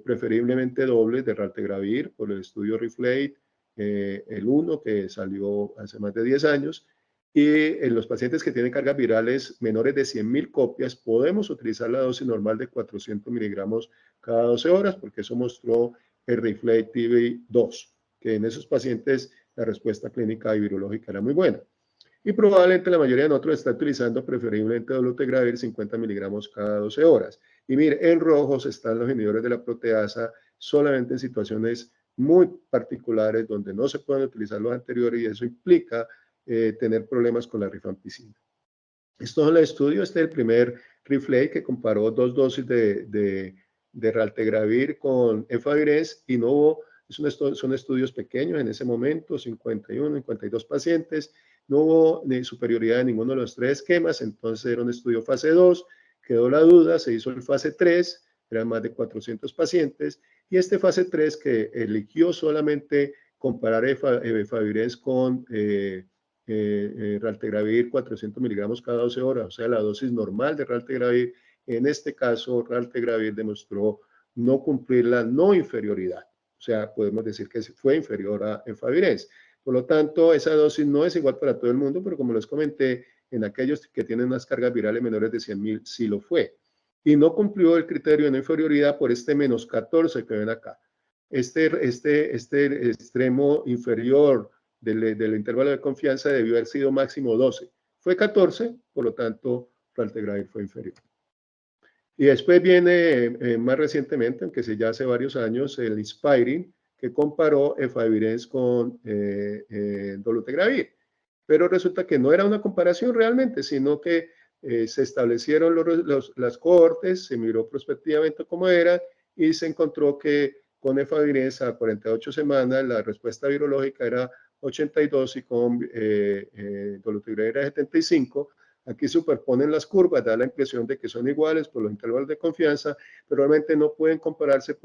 preferiblemente dobles de raltegravir por el estudio Riflate, el 1 que salió hace más de 10 años, y en los pacientes que tienen cargas virales menores de 100.000 copias podemos utilizar la dosis normal de 400 miligramos cada 12 horas, porque eso mostró el Riflate TV2, que en esos pacientes la respuesta clínica y virológica era muy buena. Y probablemente la mayoría de nosotros está utilizando preferiblemente dolutegravir 50 miligramos cada 12 horas. Y mire, en rojos están los inhibidores de la proteasa solamente en situaciones muy particulares donde no se pueden utilizar los anteriores, y eso implica tener problemas con la rifampicina. Estos son los estudios. Este es el primer Riflate que comparó 2 dosis de raltegravir con Favirenz, y no hubo, son estudios pequeños en ese momento, 51, 52 pacientes, no hubo ni superioridad de ninguno de los 3 esquemas. Entonces era un estudio fase 2, quedó la duda, se hizo el fase 3, eran más de 400 pacientes, y este fase 3 que eligió solamente comparar Favirenz con raltegravir 400 miligramos cada 12 horas, o sea, la dosis normal de raltegravir. En este caso, raltegravir demostró no cumplir la no inferioridad, o sea, podemos decir que fue inferior a Favirenz. Por lo tanto, esa dosis no es igual para todo el mundo, pero como les comenté, en aquellos que tienen unas cargas virales menores de 100.000 sí lo fue. Y no cumplió el criterio de no inferioridad por este menos 14 que ven acá. Este extremo inferior del intervalo de confianza debió haber sido máximo 12. Fue 14, por lo tanto, raltegravir fue inferior. Y después viene más recientemente, aunque ya hace varios años, el Inspiring, que comparó Favirenz con dolutegravir. Pero resulta que no era una comparación realmente, sino que se establecieron las cohortes, se miró prospectivamente cómo era, y se encontró que con Favirenz a 48 semanas la respuesta virológica era 82 y con dolutegravir era 75. Aquí superponen las curvas, da la impresión de que son iguales por los intervalos de confianza, pero realmente no pueden compararse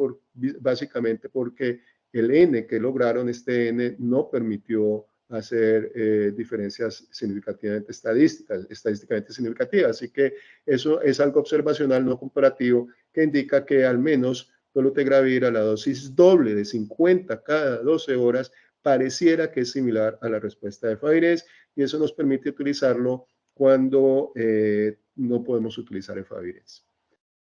básicamente porque el N que lograron, este N, no permitió hacer diferencias significativamente estadísticamente significativas. Así que eso es algo observacional, no comparativo, que indica que al menos dolutegravir a la dosis doble de 50 cada 12 horas pareciera que es similar a la respuesta de Favirenz, y eso nos permite utilizarlo cuando no podemos utilizar el Favirenz.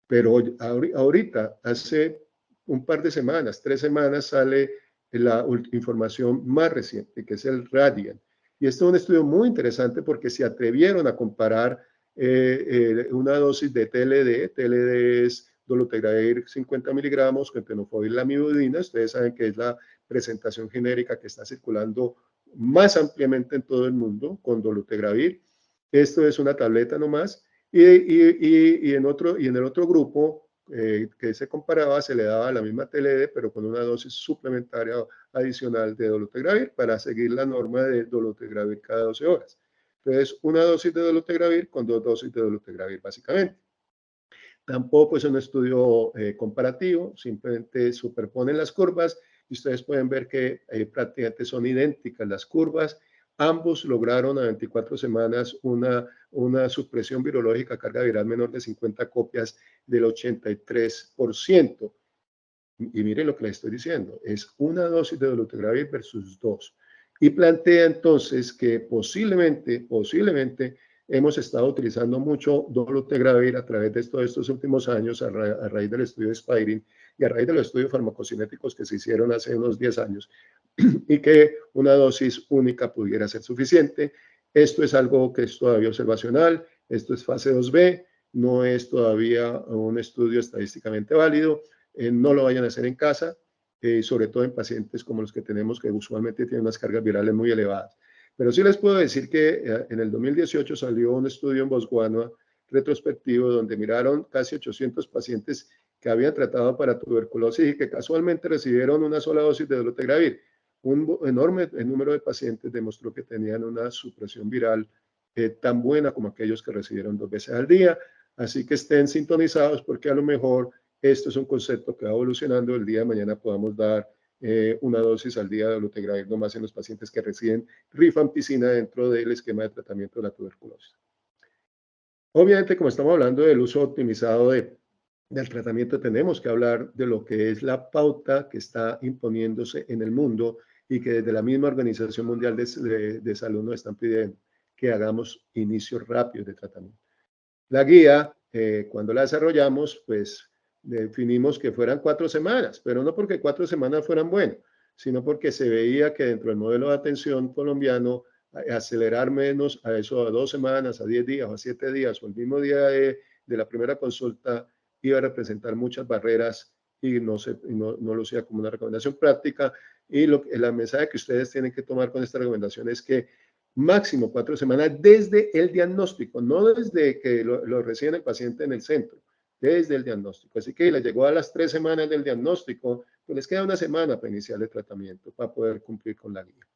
Pero ahorita, hace un par de semanas, 3 semanas, sale la información más reciente, que es el Radiant. Y este es un estudio muy interesante porque se atrevieron a comparar una dosis de TLD. TLD es dolutegravir 50 miligramos con tenofovir lamivudina. Ustedes saben que es la presentación genérica que está circulando más ampliamente en todo el mundo con dolutegravir. Esto es una tableta nomás. Y en el otro grupo que se comparaba, se le daba la misma TLD, pero con una dosis suplementaria adicional de dolutegravir para seguir la norma de dolutegravir cada 12 horas. Entonces, una dosis de dolutegravir con 2 dosis de dolutegravir, básicamente. Tampoco es un estudio comparativo, simplemente superponen las curvas y ustedes pueden ver que prácticamente son idénticas las curvas. Ambos lograron a 24 semanas una supresión virológica, carga viral menor de 50 copias del 83%. Y miren lo que les estoy diciendo, es una dosis de dolutegravir versus 2. Y plantea entonces que posiblemente hemos estado utilizando mucho dolutegravir a través de todos estos últimos años a raíz del estudio de Spiring y a raíz de los estudios farmacocinéticos que se hicieron hace unos 10 años y que una dosis única pudiera ser suficiente. Esto es algo que es todavía observacional, esto es fase 2B, no es todavía un estudio estadísticamente válido, no lo vayan a hacer en casa, sobre todo en pacientes como los que tenemos que usualmente tienen unas cargas virales muy elevadas. Pero sí les puedo decir que en el 2018 salió un estudio en Botswana retrospectivo donde miraron casi 800 pacientes que habían tratado para tuberculosis y que casualmente recibieron una sola dosis de dolutegravir. Un enorme número de pacientes demostró que tenían una supresión viral tan buena como aquellos que recibieron 2 veces al día. Así que estén sintonizados porque a lo mejor esto es un concepto que va evolucionando. El día de mañana podamos dar una dosis al día de dolutegravir nomás en los pacientes que reciben rifampicina dentro del esquema de tratamiento de la tuberculosis. Obviamente, como estamos hablando del uso optimizado del tratamiento, tenemos que hablar de lo que es la pauta que está imponiéndose en el mundo y que desde la misma Organización Mundial de Salud nos están pidiendo que hagamos inicios rápidos de tratamiento. La guía, cuando la desarrollamos, pues definimos que fueran 4 semanas, pero no porque 4 semanas fueran buenas, sino porque se veía que dentro del modelo de atención colombiano, acelerar menos a eso a 2 semanas, a 10 días o a 7 días o el mismo día de la primera consulta iba a representar muchas barreras y no lo hacía como una recomendación práctica. Y la mensaje que ustedes tienen que tomar con esta recomendación es que máximo 4 semanas desde el diagnóstico, no desde que lo recibe el paciente en el centro, desde el diagnóstico. Así que le llegó a las 3 semanas del diagnóstico, pues les queda 1 semana para iniciar el tratamiento, para poder cumplir con la guía.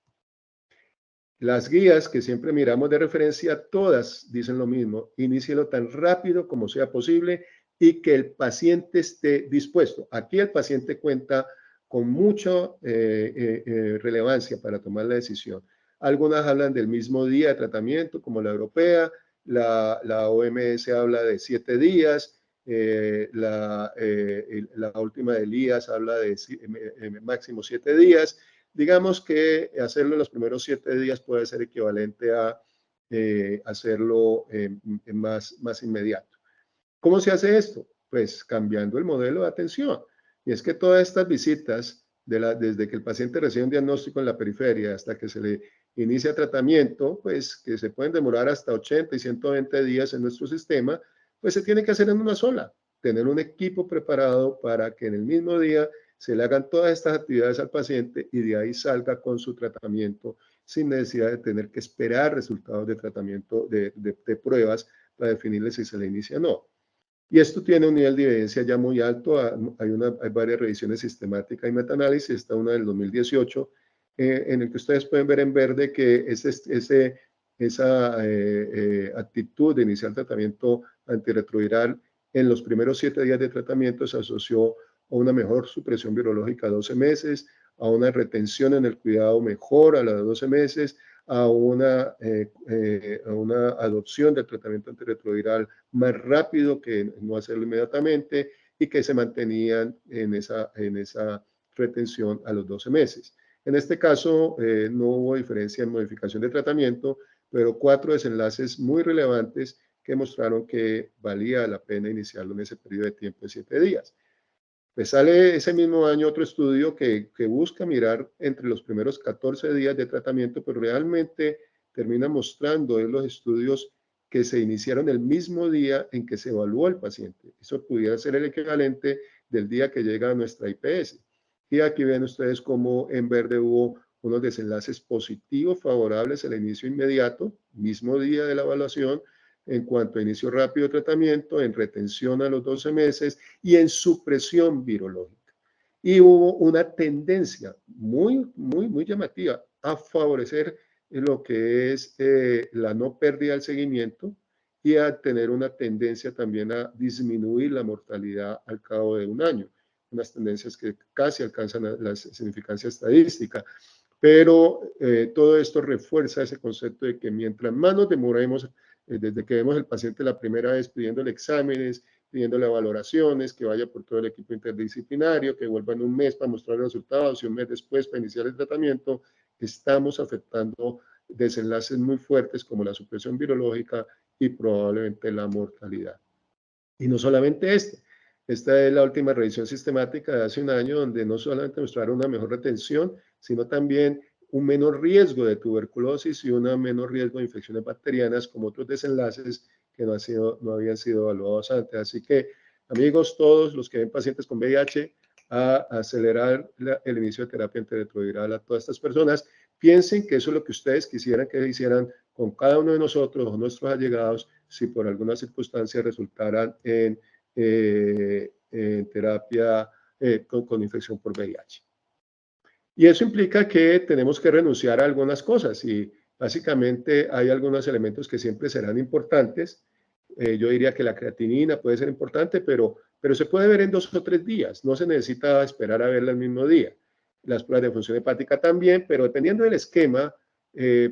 Las guías que siempre miramos de referencia, todas dicen lo mismo: inícielo tan rápido como sea posible y que el paciente esté dispuesto. Aquí el paciente cuenta con mucha relevancia para tomar la decisión. Algunas hablan del mismo día de tratamiento, como la europea, la OMS habla de 7 días, la última de Elías habla de máximo 7 días. Digamos que hacerlo en los primeros 7 días puede ser equivalente a hacerlo más inmediato. ¿Cómo se hace esto? Pues cambiando el modelo de atención. Y es que todas estas visitas, desde que el paciente recibe un diagnóstico en la periferia hasta que se le inicia tratamiento, pues que se pueden demorar hasta 80 y 120 días en nuestro sistema, pues se tiene que hacer en una sola. Tener un equipo preparado para que en el mismo día se le hagan todas estas actividades al paciente y de ahí salga con su tratamiento sin necesidad de tener que esperar resultados de tratamiento, de pruebas para definirle si se le inicia o no. Y esto tiene un nivel de evidencia ya muy alto. Hay varias revisiones sistemáticas y metaanálisis. Está una del 2018, en el que ustedes pueden ver en verde que esa actitud de iniciar tratamiento antirretroviral en los primeros 7 días de tratamiento se asoció a una mejor supresión virológica a 12 meses, a una retención en el cuidado mejor a los 12 meses, a una adopción del tratamiento antirretroviral más rápido que no hacerlo inmediatamente y que se mantenían en esa retención a los 12 meses. En este caso, no hubo diferencia en modificación de tratamiento, pero 4 desenlaces muy relevantes que mostraron que valía la pena iniciarlo en ese periodo de tiempo de 7 días. Pues sale ese mismo año otro estudio que busca mirar entre los primeros 14 días de tratamiento, pero realmente termina mostrando en los estudios que se iniciaron el mismo día en que se evaluó al paciente. Eso pudiera ser el equivalente del día que llega a nuestra IPS. Y aquí ven ustedes cómo en verde hubo unos desenlaces positivos favorables al inicio inmediato, mismo día de la evaluación, en cuanto a inicio rápido de tratamiento, en retención a los 12 meses y en supresión virológica. Y hubo una tendencia muy llamativa a favorecer lo que es la no pérdida del seguimiento y a tener una tendencia también a disminuir la mortalidad al cabo de un año. Unas tendencias que casi alcanzan la significancia estadística. Pero todo esto refuerza ese concepto de que mientras más nos demoremos, desde que vemos al paciente la primera vez pidiéndole exámenes, pidiéndole valoraciones, que vaya por todo el equipo interdisciplinario, que vuelva en un mes para mostrar los resultados y un mes después para iniciar el tratamiento, estamos afectando desenlaces muy fuertes como la supresión virológica y probablemente la mortalidad. Y no solamente esta es la última revisión sistemática de hace un año, donde no solamente mostraron una mejor retención, sino también un menor riesgo de tuberculosis y un menor riesgo de infecciones bacterianas, como otros desenlaces que no habían sido evaluados antes. Así que, amigos, todos los que ven pacientes con VIH, a acelerar el inicio de terapia antirretroviral a todas estas personas. Piensen que eso es lo que ustedes quisieran que hicieran con cada uno de nosotros o nuestros allegados si por alguna circunstancia resultaran en terapia con infección por VIH. Y eso implica que tenemos que renunciar a algunas cosas y básicamente hay algunos elementos que siempre serán importantes. Yo diría que la creatinina puede ser importante, pero se puede ver en 2 o 3 días. No se necesita esperar a verla el mismo día. Las pruebas de función hepática también, pero dependiendo del esquema,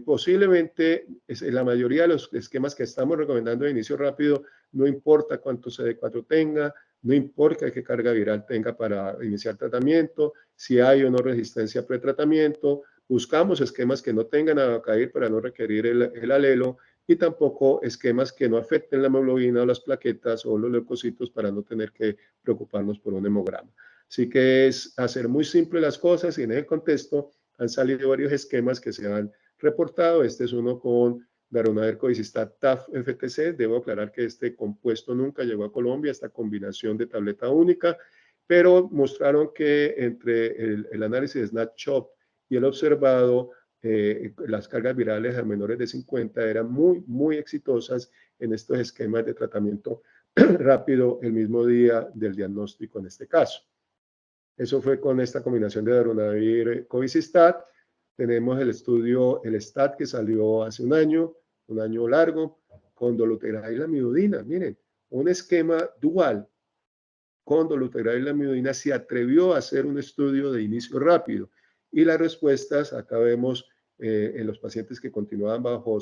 posiblemente la mayoría de los esquemas que estamos recomendando de inicio rápido, no importa cuánto CD4 tenga, no importa qué carga viral tenga para iniciar tratamiento, si hay o no resistencia pretratamiento, buscamos esquemas que no tengan abacair para no requerir el alelo y tampoco esquemas que no afecten la hemoglobina o las plaquetas o los leucocitos para no tener que preocuparnos por un hemograma. Así que es hacer muy simple las cosas y en el contexto han salido varios esquemas que se han reportado. Este es uno con darunavir covicistat TAF-FTC. Debo aclarar que este compuesto nunca llegó a Colombia, esta combinación de tableta única, pero mostraron que entre el análisis de Snapshot y el observado, las cargas virales a menores de 50 eran muy exitosas en estos esquemas de tratamiento rápido el mismo día del diagnóstico en este caso. Eso fue con esta combinación de darunavir covicistat. Tenemos el estudio, el STAT, que salió hace un año largo, con dolutegravir y lamivudina. Miren, un esquema dual con dolutegravir y lamivudina se atrevió a hacer un estudio de inicio rápido. Y las respuestas, acá vemos en los pacientes que continuaban bajo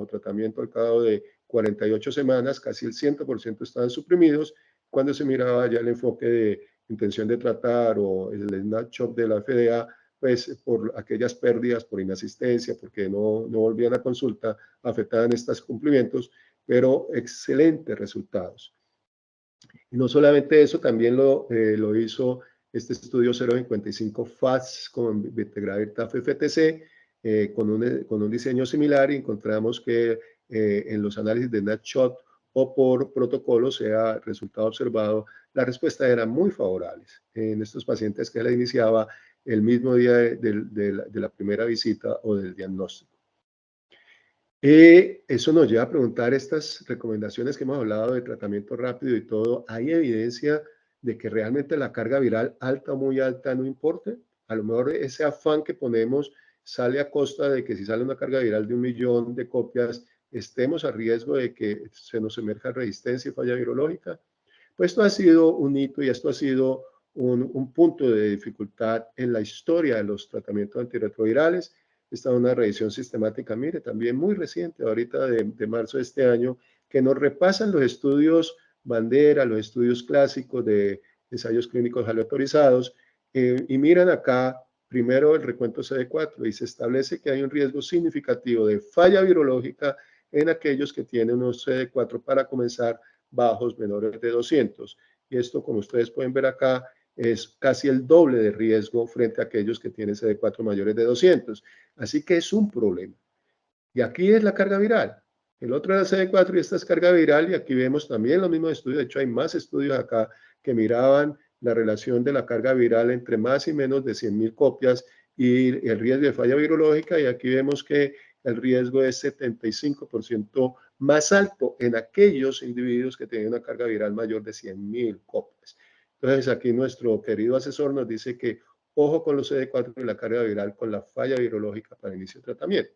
tratamiento al cabo de 48 semanas, casi el 100% estaban suprimidos. Cuando se miraba ya el enfoque de intención de tratar o el snapshot de la FDA, pues por aquellas pérdidas por inasistencia, porque no volvían a consulta, afectaban estos cumplimientos, pero excelentes resultados. Y no solamente eso, también lo hizo este estudio 055 FAST con betegravir TAF-FTC, con un diseño similar, y encontramos que en los análisis de snapshot o por protocolo, sea resultado observado, la respuesta era muy favorable en estos pacientes que la iniciaba el mismo día de la primera visita o del diagnóstico. Eso nos lleva a preguntar estas recomendaciones que hemos hablado de tratamiento rápido y todo. ¿Hay evidencia de que realmente la carga viral alta o muy alta no importe? A lo mejor ese afán que ponemos sale a costa de que si sale una carga viral de 1 millón de copias, estemos a riesgo de que se nos emerja resistencia y falla virológica. Pues esto ha sido un hito y esto ha sido un punto de dificultad en la historia de los tratamientos antirretrovirales. Esta es una revisión sistemática, mire, también muy reciente, ahorita de marzo de este año, que nos repasan los estudios bandera, los estudios clásicos de ensayos clínicos aleatorizados, y miran acá primero el recuento CD4 y se establece que hay un riesgo significativo de falla virológica en aquellos que tienen un CD4 para comenzar bajos, menores de 200. Y esto, como ustedes pueden ver acá, es casi el doble de riesgo frente a aquellos que tienen CD4 mayores de 200. Así que es un problema. Y aquí es la carga viral. El otro era CD4 y esta es carga viral, y aquí vemos también los mismos estudios. De hecho, hay más estudios acá que miraban la relación de la carga viral entre más y menos de 100.000 copias y el riesgo de falla virológica, y aquí vemos que el riesgo es 75% más alto en aquellos individuos que tienen una carga viral mayor de 100.000 copias. Entonces, aquí nuestro querido asesor nos dice que ojo con los CD4 y la carga viral con la falla virológica para inicio de tratamiento.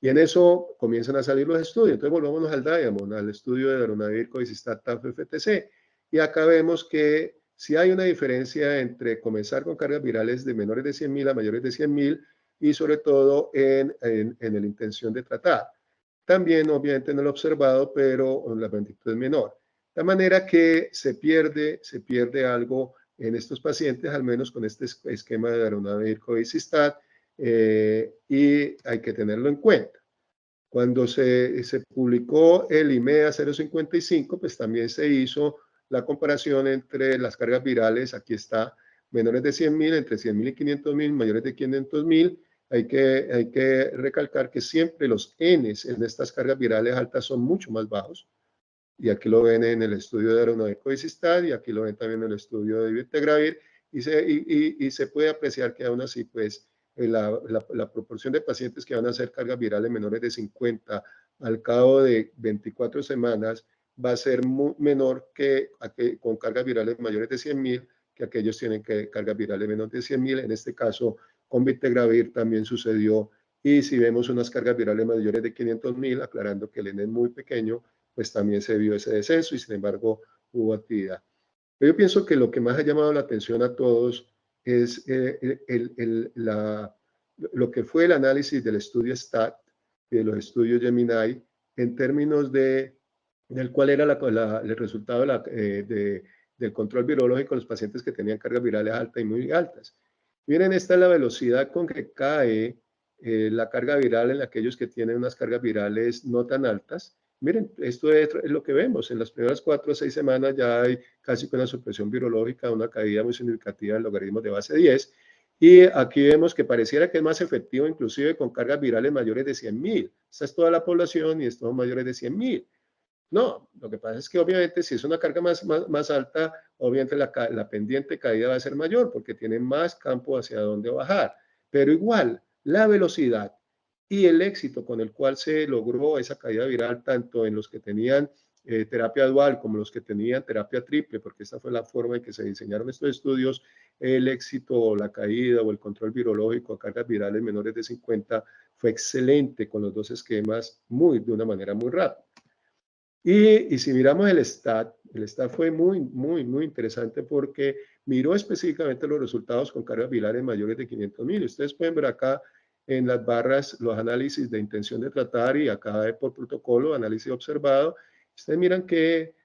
Y en eso comienzan a salir los estudios. Entonces volvámonos al Diamond, al estudio de Darunavir, Covistat, TAF-FTC. Y acá vemos que si hay una diferencia entre comenzar con cargas virales de menores de 100.000 a mayores de 100.000 y sobre todo en la intención de tratar. También obviamente en el observado, pero la magnitud es menor. De manera que se pierde algo en estos pacientes, al menos con este esquema de Darunavir, Covistat, y hay que tenerlo en cuenta. Cuando se publicó el IMEA 055, pues también se hizo la comparación entre las cargas virales. Aquí está, menores de 100.000, entre 100.000 y 500.000, mayores de 500.000. Hay que recalcar que siempre los Ns en estas cargas virales altas son mucho más bajos. Y aquí lo ven en el estudio de Darunavir, Covistat, y aquí lo ven también en el estudio de Vitegravir, y se puede apreciar que aún así, pues, la proporción de pacientes que van a hacer cargas virales menores de 50 al cabo de 24 semanas va a ser menor que con cargas virales mayores de 100.000, que aquellos tienen cargas virales menores de 100.000. En este caso, con Vitegravir también sucedió. Y si vemos unas cargas virales mayores de 500.000, aclarando que el N es muy pequeño, pues también se vio ese descenso y sin embargo hubo actividad. Pero yo pienso que lo que más ha llamado la atención a todos es lo que fue el análisis del estudio STAT y de los estudios Gemini en términos del cuál era el resultado del control virológico en los pacientes que tenían cargas virales altas y muy altas. Miren, esta es la velocidad con que cae la carga viral en aquellos que tienen unas cargas virales no tan altas. Miren, esto es lo que vemos. En las primeras 4 o 6 semanas ya hay casi una supresión virológica, una caída muy significativa en logaritmos de base 10. Y aquí vemos que pareciera que es más efectivo inclusive con cargas virales mayores de 100.000. Esta es toda la población y estos son mayores de 100.000. No, lo que pasa es que obviamente si es una carga más alta, obviamente la pendiente caída va a ser mayor porque tiene más campo hacia donde bajar. Pero igual, la velocidad y el éxito con el cual se logró esa caída viral, tanto en los que tenían terapia dual como los que tenían terapia triple, porque esta fue la forma en que se diseñaron estos estudios, el éxito o la caída o el control virológico a cargas virales menores de 50 fue excelente con los dos esquemas de una manera muy rápida. Y si miramos el STAT fue muy interesante porque miró específicamente los resultados con cargas virales mayores de 500.000. Ustedes pueden ver acá en las barras los análisis de intención de tratar y acá por protocolo, análisis observado. Ustedes miran que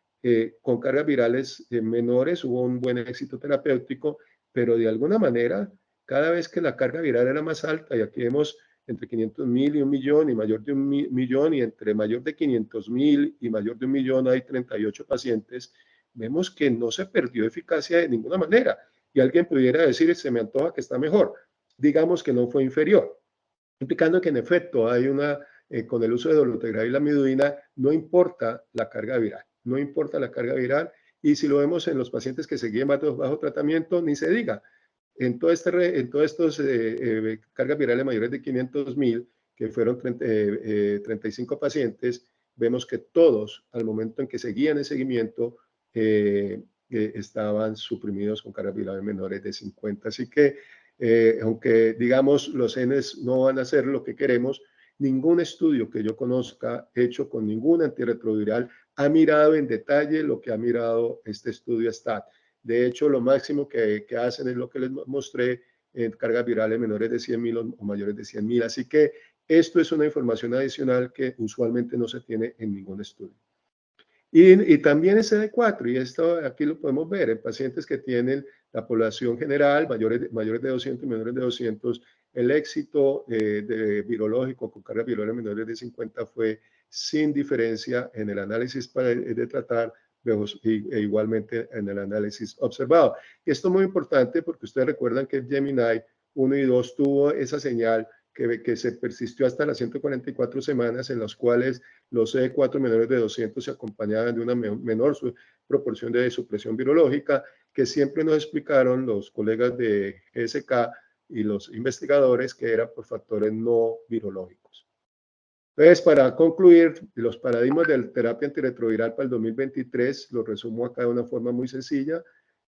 con cargas virales menores hubo un buen éxito terapéutico, pero de alguna manera, cada vez que la carga viral era más alta, y aquí vemos entre 500.000 y 1.000.000 y mayor de 1.000.000, y entre mayor de 500.000 y mayor de 1.000.000 hay 38 pacientes, vemos que no se perdió eficacia de ninguna manera. Y alguien pudiera decir, se me antoja que está mejor. Digamos que no fue inferior, implicando que en efecto hay con el uso de dolutegravir y la midudina, no importa la carga viral, no importa la carga viral, y si lo vemos en los pacientes que seguían bajo tratamiento, ni se diga. En todos estos cargas virales mayores de 500.000, que fueron 35 pacientes, vemos que todos, al momento en que seguían el seguimiento, estaban suprimidos con cargas virales menores de 50. Así que, aunque digamos los Ns no van a ser lo que queremos, ningún estudio que yo conozca hecho con ningún antirretroviral ha mirado en detalle lo que ha mirado este estudio STAT. De hecho, lo máximo que hacen es lo que les mostré en cargas virales menores de 100.000 o mayores de 100.000. Así que esto es una información adicional que usualmente no se tiene en ningún estudio. Y también es CD4, y esto aquí lo podemos ver en pacientes que tienen la población general, mayores de 200 y menores de 200, el éxito virológico con cargas virales menores de 50 fue sin diferencia en el análisis de tratar e igualmente en el análisis observado. Y esto es muy importante porque ustedes recuerdan que Gemini 1 y 2 tuvo esa señal que se persistió hasta las 144 semanas, en las cuales los CD4 menores de 200 se acompañaban de una menor proporción de supresión virológica, que siempre nos explicaron los colegas de GSK y los investigadores que era por factores no virológicos. Entonces, para concluir, los paradigmas de terapia antirretroviral para el 2023 los resumo acá de una forma muy sencilla.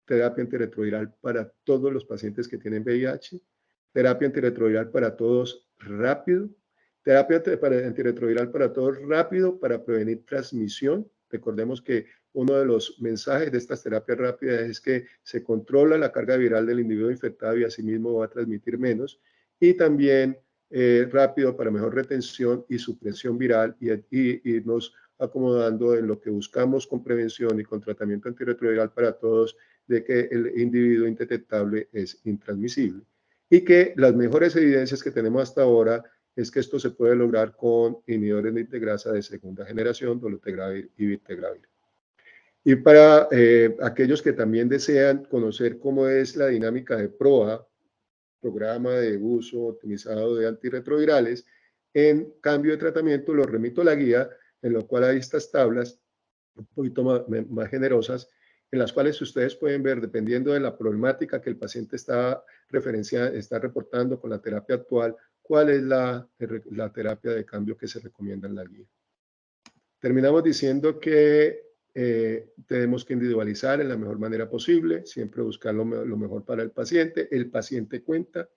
Terapia antirretroviral para todos los pacientes que tienen VIH, terapia antirretroviral para todos rápido, terapia antirretroviral para todos rápido para prevenir transmisión. Recordemos que uno de los mensajes de estas terapias rápidas es que se controla la carga viral del individuo infectado y asimismo va a transmitir menos. Y también rápido para mejor retención y supresión viral y irnos acomodando en lo que buscamos con prevención y con tratamiento antirretroviral para todos, de que el individuo indetectable es intransmisible. Y que las mejores evidencias que tenemos hasta ahora es que esto se puede lograr con inhibidores de integrasa de segunda generación, dolutegravir y bictegravir. Y para aquellos que también desean conocer cómo es la dinámica de PROA, programa de uso optimizado de antirretrovirales, en cambio de tratamiento, los remito a la guía, en lo cual hay estas tablas un poquito más generosas, en las cuales ustedes pueden ver, dependiendo de la problemática que el paciente está reportando con la terapia actual, cuál es la terapia de cambio que se recomienda en la guía. Terminamos diciendo que tenemos que individualizar en la mejor manera posible, siempre buscar lo mejor para el paciente. El paciente cuenta,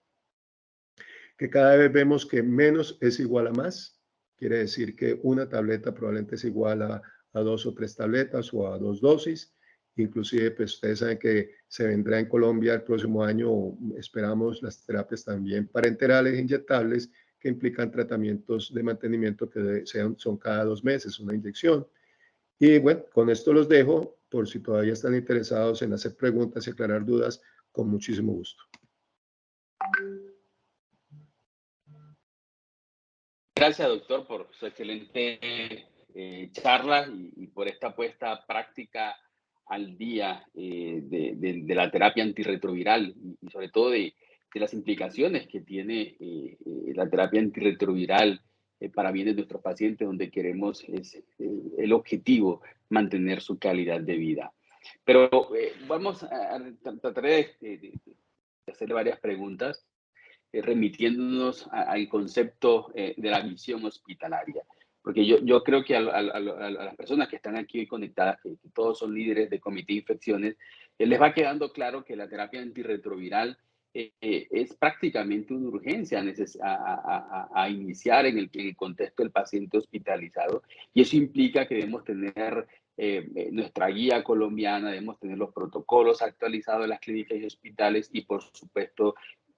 que cada vez vemos que menos es igual a más. Quiere decir que una tableta probablemente es igual a 2 o 3 tabletas o a 2 dosis. Inclusive, pues ustedes saben que se vendrá en Colombia el próximo año, esperamos las terapias también parenterales inyectables, que implican tratamientos de mantenimiento que son cada 2 meses, una inyección. Y bueno, con esto los dejo, por si todavía están interesados en hacer preguntas y aclarar dudas, con muchísimo gusto. Gracias, doctor, por su excelente charla y por esta puesta práctica al día de la terapia antirretroviral y sobre todo de las implicaciones que tiene la terapia antirretroviral para bien de nuestros pacientes, donde queremos el objetivo mantener su calidad de vida. Pero vamos a tratar de hacerle varias preguntas, remitiéndonos al concepto de la visión hospitalaria. Porque yo creo que a las personas que están aquí conectadas, que todos son líderes de comité de infecciones, les va quedando claro que la terapia antirretroviral es prácticamente una urgencia a iniciar en el contexto del paciente hospitalizado. Y eso implica que debemos tener nuestra guía colombiana, debemos tener los protocolos actualizados de las clínicas y hospitales y, por supuesto,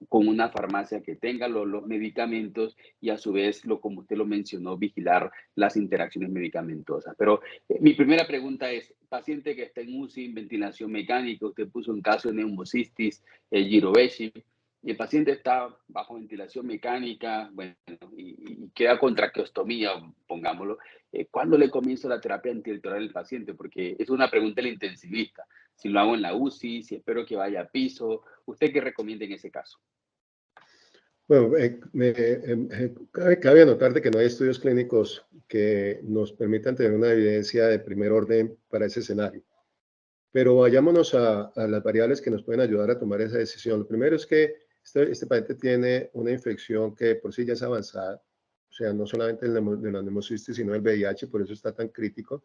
con una farmacia que tenga los medicamentos y a su vez, como usted lo mencionó, vigilar las interacciones medicamentosas. Pero mi primera pregunta es, paciente que está en UCI, en ventilación mecánica, usted puso un caso de neumocistis, Giroveshi, y el paciente está bajo ventilación mecánica, bueno, y queda con traqueostomía, pongámoslo. ¿Cuándo le comienzo la terapia antirretroviral al paciente? Porque es una pregunta del intensivista. Si lo hago en la UCI, si espero que vaya a piso, ¿usted qué recomienda en ese caso? Bueno, cabe anotar de que no hay estudios clínicos que nos permitan tener una evidencia de primer orden para ese escenario. Pero vayámonos a las variables que nos pueden ayudar a tomar esa decisión. Lo primero es que este paciente tiene una infección que por sí ya es avanzada, o sea, no solamente de la neumocistis, sino el VIH, por eso está tan crítico.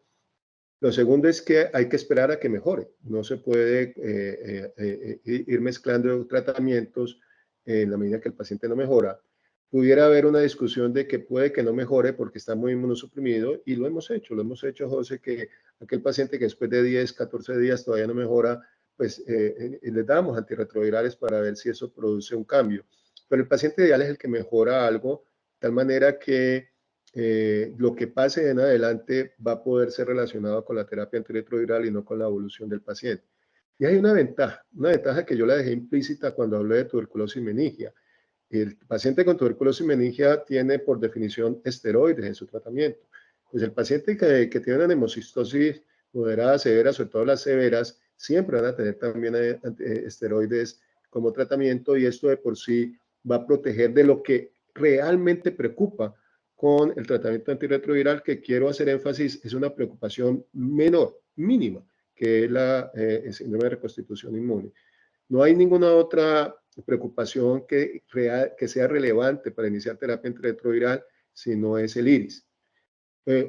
Lo segundo es que hay que esperar a que mejore. No se puede ir mezclando tratamientos en la medida que el paciente no mejora. Pudiera haber una discusión de que puede que no mejore porque está muy inmunosuprimido y lo hemos hecho, José, que aquel paciente que después de 10, 14 días todavía no mejora, pues le damos antirretrovirales para ver si eso produce un cambio. Pero el paciente ideal es el que mejora algo, de tal manera que lo que pase en adelante va a poder ser relacionado con la terapia antirretroviral y no con la evolución del paciente. Y hay una ventaja que yo la dejé implícita cuando hablé de tuberculosis meningia. El paciente con tuberculosis meningia tiene por definición esteroides en su tratamiento. Pues el paciente que tiene una nemocistosis moderada, severa, sobre todo las severas, siempre van a tener también esteroides como tratamiento y esto de por sí va a proteger de lo que realmente preocupa con el tratamiento antirretroviral, que quiero hacer énfasis, es una preocupación menor, mínima, que es el síndrome de reconstitución inmune. No hay ninguna otra preocupación que sea relevante para iniciar terapia antirretroviral si no es el iris.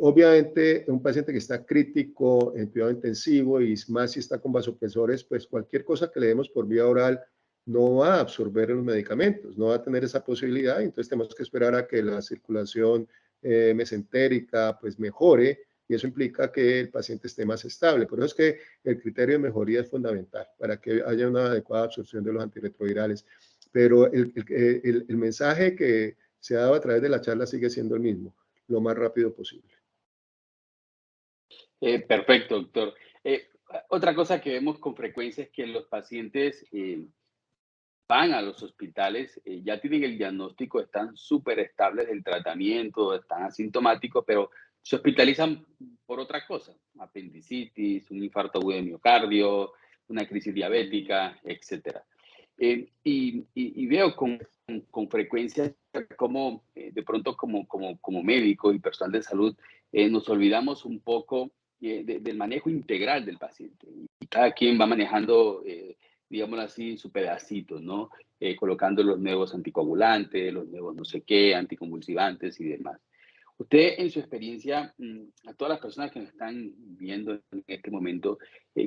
Obviamente, un paciente que está crítico en cuidado intensivo y más si está con vasopresores, pues cualquier cosa que le demos por vía oral no va a absorber los medicamentos, no va a tener esa posibilidad, entonces tenemos que esperar a que la circulación mesentérica pues mejore, y eso implica que el paciente esté más estable. Por eso es que el criterio de mejoría es fundamental para que haya una adecuada absorción de los antirretrovirales. Pero el mensaje que se ha dado a través de la charla sigue siendo el mismo: lo más rápido posible. Perfecto, doctor. Otra cosa que vemos con frecuencia es que los pacientes van a los hospitales, ya tienen el diagnóstico, están súper estables del tratamiento, están asintomáticos, pero se hospitalizan por otra cosa: apendicitis, un infarto agudo de miocardio, una crisis diabética, etc. Y veo con frecuencia cómo de pronto como médico y personal de salud nos olvidamos un poco del manejo integral del paciente. Y cada quien va manejando, digámoslo así, su pedacito, ¿no? Colocando los nuevos anticoagulantes, los nuevos no sé qué, anticonvulsivantes y demás. Usted, en su experiencia, a todas las personas que nos están viendo en este momento,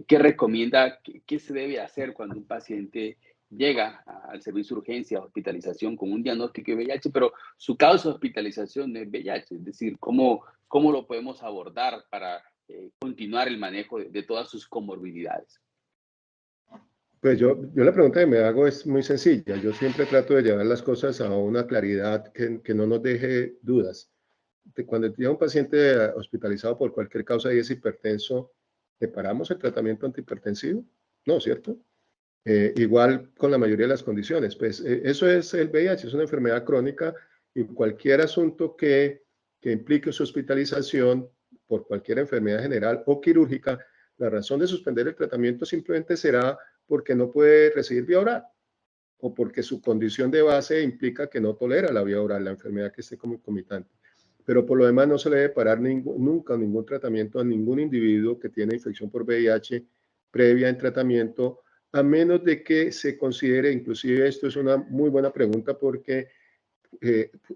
¿qué recomienda? ¿Qué se debe hacer cuando un paciente llega al servicio de urgencia, hospitalización con un diagnóstico de VIH, pero su causa de hospitalización no es VIH? Es decir, ¿cómo lo podemos abordar para continuar el manejo de todas sus comorbilidades? Pues yo la pregunta que me hago es muy sencilla. Yo siempre trato de llevar las cosas a una claridad que no nos deje dudas. Cuando llega un paciente hospitalizado por cualquier causa y es hipertenso, ¿le paramos el tratamiento antihipertensivo? No, ¿cierto? Igual con la mayoría de las condiciones. Pues eso es el VIH, es una enfermedad crónica, y cualquier asunto que implique su hospitalización por cualquier enfermedad general o quirúrgica, la razón de suspender el tratamiento simplemente será porque no puede recibir vía oral, o porque su condición de base implica que no tolera la vía oral, la enfermedad que esté concomitante. Pero por lo demás no se le debe parar nunca ningún tratamiento a ningún individuo que tiene infección por VIH previa en tratamiento, a menos de que se considere, inclusive esto es una muy buena pregunta, porque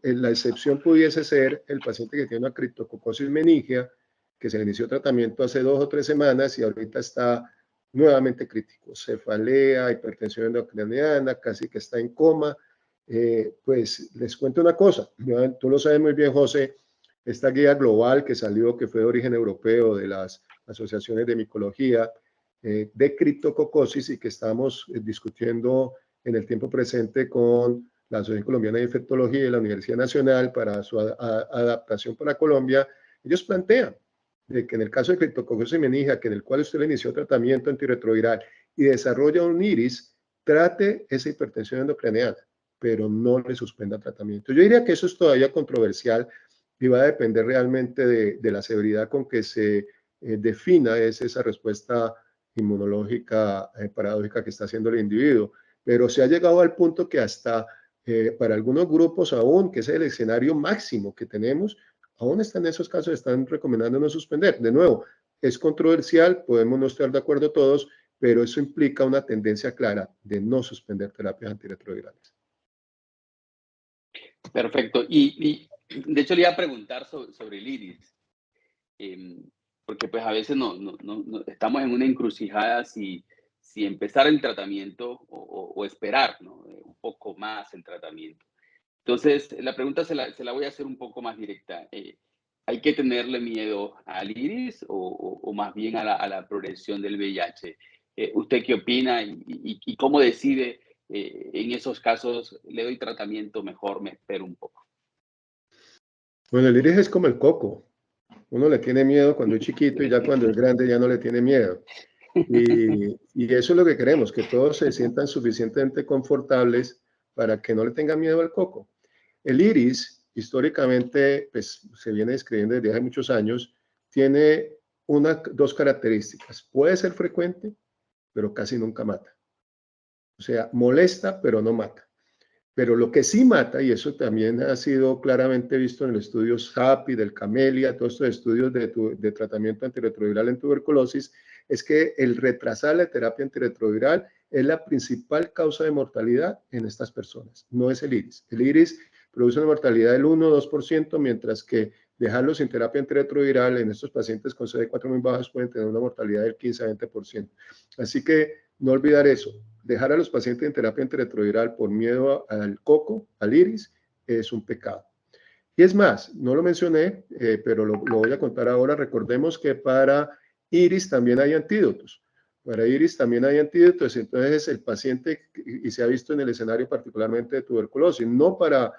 la excepción pudiese ser el paciente que tiene una criptococosis meningia, que se le inició tratamiento hace 2 o 3 semanas y ahorita está nuevamente crítico, cefalea, hipertensión endocrinal, casi que está en coma. Pues les cuento una cosa, tú lo sabes muy bien, José, esta guía global que salió, que fue de origen europeo, de las asociaciones de micología, de criptococosis, y que estamos discutiendo en el tiempo presente con la Asociación Colombiana de Infectología y la Universidad Nacional para su adaptación para Colombia. Ellos plantean de que en el caso de criptococosis meningia, que en el cual usted le inició tratamiento antirretroviral y desarrolla un iris, trate esa hipertensión endocrinal, pero no le suspenda tratamiento. Yo diría que eso es todavía controversial y va a depender realmente de la severidad con que se defina esa respuesta inmunológica paradójica que está haciendo el individuo. Pero se ha llegado al punto que hasta para algunos grupos aún, que es el escenario máximo que tenemos, aún están esos casos, están recomendando no suspender. De nuevo, es controversial, podemos no estar de acuerdo todos, pero eso implica una tendencia clara de no suspender terapias antirretrovirales. Perfecto. Y de hecho le iba a preguntar sobre el iris, porque pues a veces no estamos en una encrucijada si empezar el tratamiento o esperar, ¿no? Un poco más el tratamiento. Entonces, la pregunta se la voy a hacer un poco más directa. ¿Hay que tenerle miedo al iris o más bien a la progresión del VIH? ¿Usted qué opina y cómo decide en esos casos? ¿Le doy tratamiento mejor, me espero un poco? Bueno, el iris es como el coco. Uno le tiene miedo cuando es chiquito y ya cuando es grande ya no le tiene miedo. Y eso es lo que queremos, que todos se sientan suficientemente confortables para que no le tengan miedo al coco. El iris, históricamente, pues se viene describiendo desde hace muchos años, tiene dos características. Puede ser frecuente, pero casi nunca mata. O sea, molesta, pero no mata. Pero lo que sí mata, y eso también ha sido claramente visto en los estudios HAPI, del Camellia, todos estos estudios de tratamiento antirretroviral en tuberculosis, es que el retrasar la terapia antirretroviral es la principal causa de mortalidad en estas personas, no es el iris. El iris produce una mortalidad del 1 o 2%, mientras que dejarlo sin terapia antirretroviral en estos pacientes con CD4 muy bajas pueden tener una mortalidad del 15 a 20%. Así que no olvidar eso. Dejar a los pacientes en terapia antirretroviral por miedo al coco, al iris, es un pecado. Y es más, no lo mencioné, pero lo voy a contar ahora. Recordemos que para iris también hay antídotos. Para iris también hay antídotos. Entonces, el paciente, y se ha visto en el escenario particularmente de tuberculosis, no para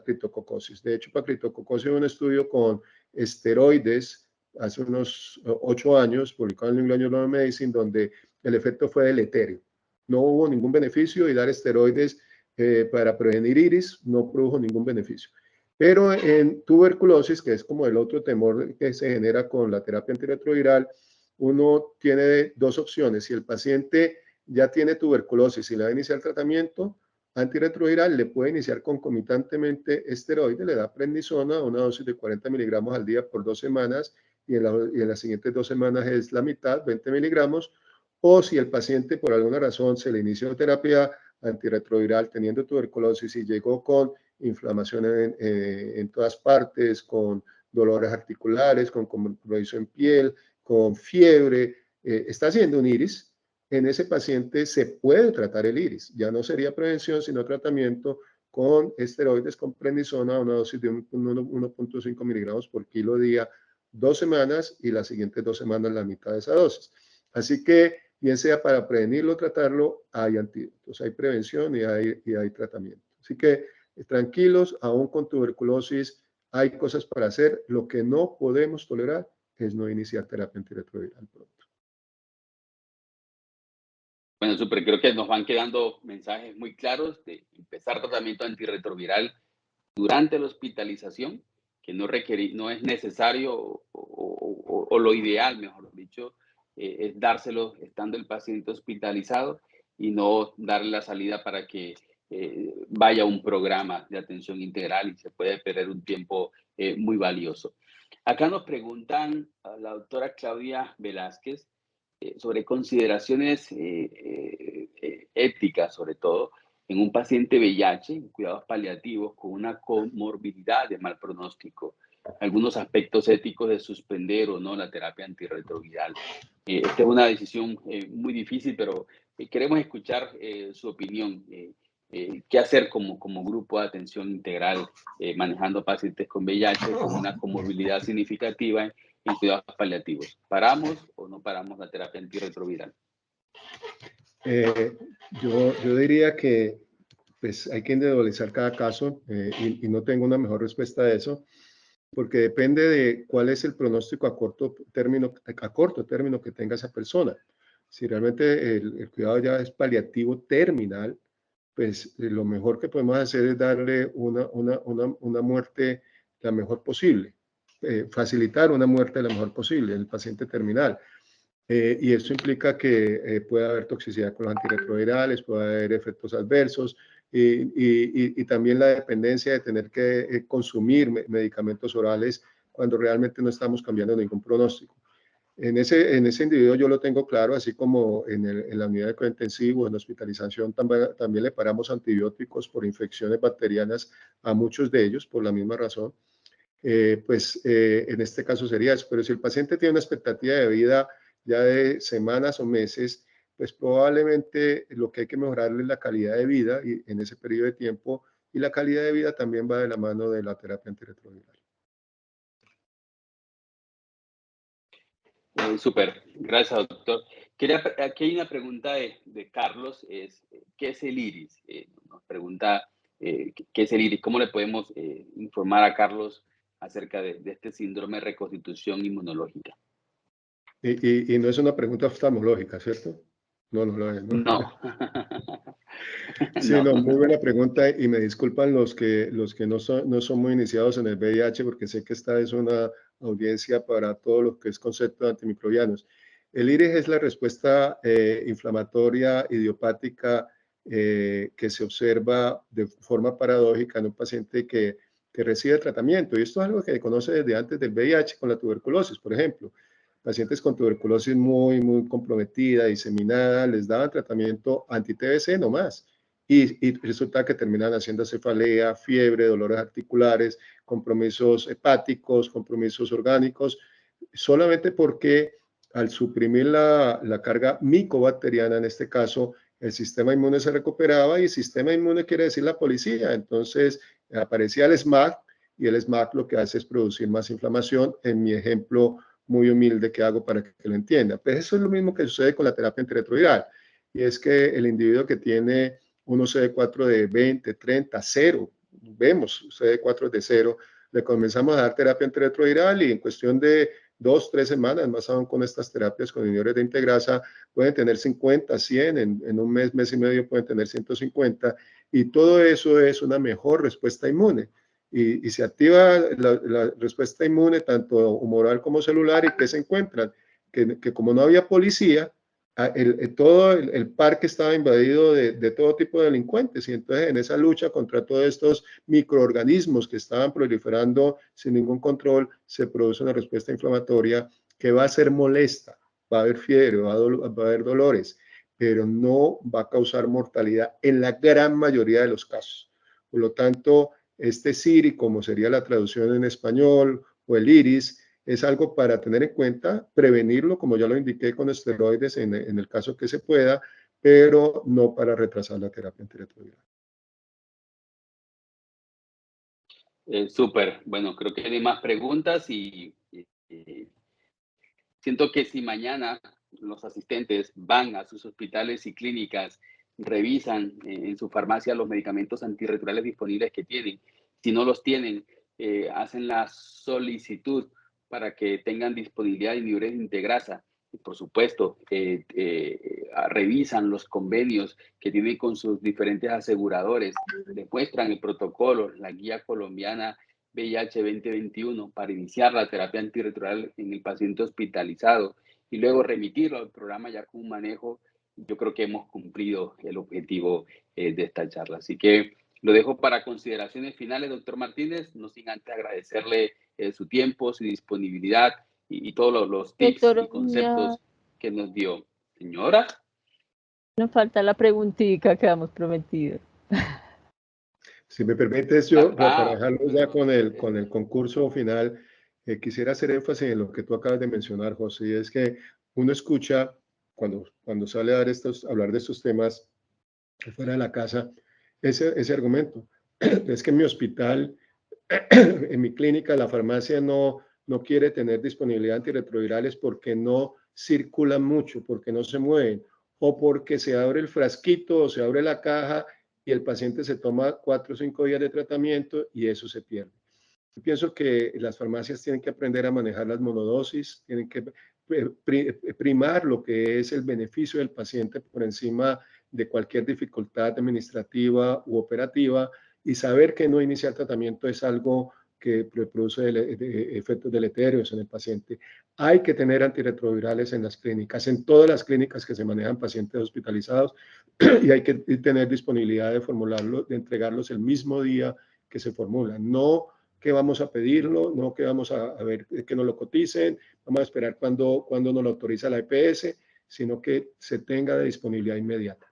criptococosis. De hecho, para criptococosis hay un estudio con esteroides hace unos 8 años, publicado en el New England Medicine, donde el efecto fue deleterio. No hubo ningún beneficio y dar esteroides para prevenir iris no produjo ningún beneficio. Pero en tuberculosis, que es como el otro temor que se genera con la terapia antirretroviral, uno tiene dos opciones. Si el paciente ya tiene tuberculosis y le va a iniciar tratamiento antirretroviral, le puede iniciar concomitantemente esteroide, le da prednisona, una dosis de 40 miligramos al día por 2 semanas, y en las siguientes 2 semanas es la mitad, 20 miligramos. O si el paciente por alguna razón se le inició terapia antirretroviral teniendo tuberculosis y llegó con inflamación en todas partes, con dolores articulares, con compromiso en piel, con fiebre, está haciendo un iris, en ese paciente se puede tratar el iris. Ya no sería prevención, sino tratamiento con esteroides, con prednisona, una dosis de 1.5 miligramos por kilo día, 2 semanas, y las siguientes 2 semanas la mitad de esa dosis. Así que, bien sea para prevenirlo o tratarlo, hay antídotos, hay prevención y hay tratamiento. Así que tranquilos, aún con tuberculosis hay cosas para hacer. Lo que no podemos tolerar es no iniciar terapia antirretroviral pronto. Bueno, súper, creo que nos van quedando mensajes muy claros de empezar tratamiento antirretroviral durante la hospitalización, que no es necesario o lo ideal, mejor dicho, es dárselo estando el paciente hospitalizado y no darle la salida para que vaya a un programa de atención integral y se puede perder un tiempo muy valioso. Acá nos preguntan a la doctora Claudia Velázquez sobre consideraciones éticas, sobre todo, en un paciente VIH, en cuidados paliativos, con una comorbilidad de mal pronóstico, algunos aspectos éticos de suspender o no la terapia antirretroviral. Esta es una decisión muy difícil, pero queremos escuchar su opinión. ¿Qué hacer como grupo de atención integral manejando pacientes con VIH, con una comorbilidad significativa en cuidados paliativos? ¿Paramos o no paramos la terapia antirretroviral? Yo diría que pues, hay que individualizar cada caso y no tengo una mejor respuesta a eso, porque depende de cuál es el pronóstico a corto término que tenga esa persona. Si realmente el cuidado ya es paliativo terminal, pues lo mejor que podemos hacer es darle una muerte la mejor posible, facilitar una muerte la mejor posible en el paciente terminal. Y eso implica que puede haber toxicidad con los antirretrovirales, puede haber efectos adversos y también la dependencia de tener que consumir medicamentos orales cuando realmente no estamos cambiando ningún pronóstico. En ese individuo yo lo tengo claro, así como en la unidad de cuidado intensivo, en hospitalización, también le paramos antibióticos por infecciones bacterianas a muchos de ellos, por la misma razón. En este caso sería eso. Pero si el paciente tiene una expectativa de vida ya de semanas o meses, pues probablemente lo que hay que mejorarle es la calidad de vida y en ese periodo de tiempo, y la calidad de vida también va de la mano de la terapia antirretroviral. Súper, gracias, doctor. Aquí hay una pregunta de Carlos, ¿qué es el iris? Nos pregunta, ¿qué es el iris? ¿Cómo le podemos informar a Carlos acerca de este síndrome de reconstitución inmunológica? Y no es una pregunta oftalmológica, ¿cierto? No lo es, ¿no? No. Sí, no, muy buena pregunta y me disculpan los que no son muy iniciados en el VIH, porque sé que esta es una audiencia para todo lo que es concepto de antimicrobianos. El IRIS es la respuesta inflamatoria idiopática que se observa de forma paradójica en un paciente que recibe tratamiento. Y esto es algo que se conoce desde antes del VIH con la tuberculosis, por ejemplo. Pacientes con tuberculosis muy comprometida, diseminada, les daban tratamiento anti-TBC nomás. Y resulta que terminan haciendo cefalea, fiebre, dolores articulares, compromisos hepáticos, compromisos orgánicos, solamente porque al suprimir la carga micobacteriana, en este caso, el sistema inmune se recuperaba, y el sistema inmune quiere decir la policía. Entonces aparecía el SMAC, y el SMAC lo que hace es producir más inflamación, en mi ejemplo muy humilde que hago para que lo entienda. Pero eso es lo mismo que sucede con la terapia antirretroviral, y es que el individuo que tiene unos CD4 de 20, 30, 0, vemos CD4 de 0, le comenzamos a dar terapia antirretroviral, y en cuestión de 2, 3 semanas, más aún con estas terapias con inhibidores de integrasa, pueden tener 50, 100, en un mes, mes y medio pueden tener 150, y todo eso es una mejor respuesta inmune. Y se activa la respuesta inmune, tanto humoral como celular, y que se encuentran que como no había policía, todo el parque estaba invadido de todo tipo de delincuentes, y entonces en esa lucha contra todos estos microorganismos que estaban proliferando sin ningún control, se produce una respuesta inflamatoria que va a ser molesta, va a haber fiebre, va a haber dolores, pero no va a causar mortalidad en la gran mayoría de los casos. Por lo tanto, este CIRI, como sería la traducción en español, o el IRIS, es algo para tener en cuenta, prevenirlo, como ya lo indiqué, con esteroides en el caso que se pueda, pero no para retrasar la terapia antirretroviral. Súper. Bueno, creo que hay más preguntas y siento que si mañana los asistentes van a sus hospitales y clínicas, revisan en su farmacia los medicamentos antirretrovirales disponibles que tienen, si no los tienen, hacen la solicitud para que tengan disponibilidad de inhibidores de integrasa. Y por supuesto, revisan los convenios que tienen con sus diferentes aseguradores, demuestran el protocolo, la guía colombiana VIH 2021 para iniciar la terapia antirretroviral en el paciente hospitalizado y luego remitirlo al programa ya con un manejo. Yo creo que hemos cumplido el objetivo de esta charla. Así que lo dejo para consideraciones finales, doctor Martínez, no sin antes agradecerle su tiempo, su disponibilidad y todos los tips Doctor, y conceptos que nos dio. Señora. Nos falta la preguntita que habíamos prometido. Si me permites, yo, para dejarlo ya con el concurso final, quisiera hacer énfasis en lo que tú acabas de mencionar, José, y es que uno escucha cuando sale a hablar de estos temas fuera de la casa, ese argumento. Es que en mi hospital, en mi clínica, la farmacia no quiere tener disponibilidad de antirretrovirales porque no circulan mucho, porque no se mueven, o porque se abre el frasquito o se abre la caja y el paciente se toma 4 o 5 días de tratamiento y eso se pierde. Yo pienso que las farmacias tienen que aprender a manejar las monodosis, tienen que primar lo que es el beneficio del paciente por encima de cualquier dificultad administrativa u operativa, y saber que no iniciar tratamiento es algo que produce efectos deleterios en el paciente. Hay que tener antirretrovirales en las clínicas, en todas las clínicas que se manejan pacientes hospitalizados, y hay que tener disponibilidad de formularlos, de entregarlos el mismo día que se formulan. No que vamos a pedirlo, no que vamos a ver que nos lo coticen, vamos a esperar cuando nos lo autoriza la EPS, sino que se tenga de disponibilidad inmediata.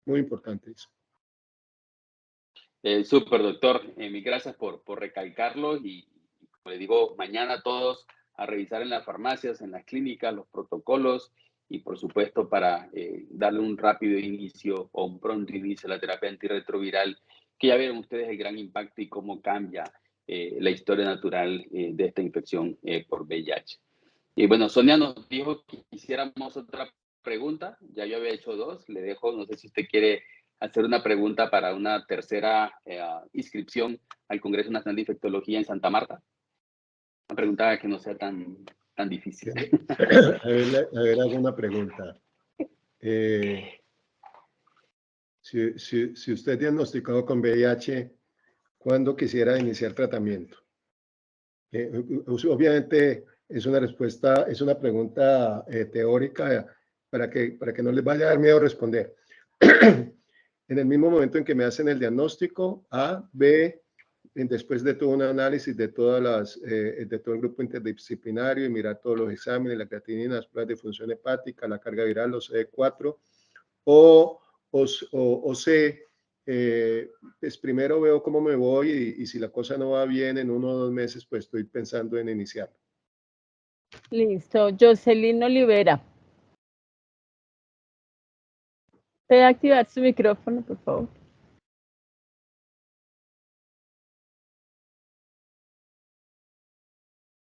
Muy importante eso. Súper, doctor. Mil gracias por recalcarlo y, como le digo, mañana todos a revisar en las farmacias, en las clínicas, los protocolos y, por supuesto, para darle un rápido inicio o un pronto inicio a la terapia antirretroviral, que ya vieron ustedes el gran impacto y cómo cambia la historia natural de esta infección por VIH. Y bueno, Sonia nos dijo que hiciéramos otra pregunta. Ya yo había hecho 2. Le dejo, no sé si usted quiere hacer una pregunta para una tercera inscripción al Congreso Nacional de Infectología en Santa Marta. Una pregunta que no sea tan difícil. A ver, hago una pregunta. Si usted es diagnosticado con VIH, ¿cuándo quisiera iniciar tratamiento? Obviamente es una pregunta teórica para que no les vaya a dar miedo responder. en el mismo momento en que me hacen el diagnóstico, A, B, después de todo un análisis de todas de todo el grupo interdisciplinario y mirar todos los exámenes, la creatinina, las pruebas de función hepática, la carga viral, los CD4, o C, pues primero veo cómo me voy y si la cosa no va bien en 1 o 2 meses, pues estoy pensando en iniciarlo. Listo. Jocelyn Olivera. ¿Puede activar su micrófono, por favor?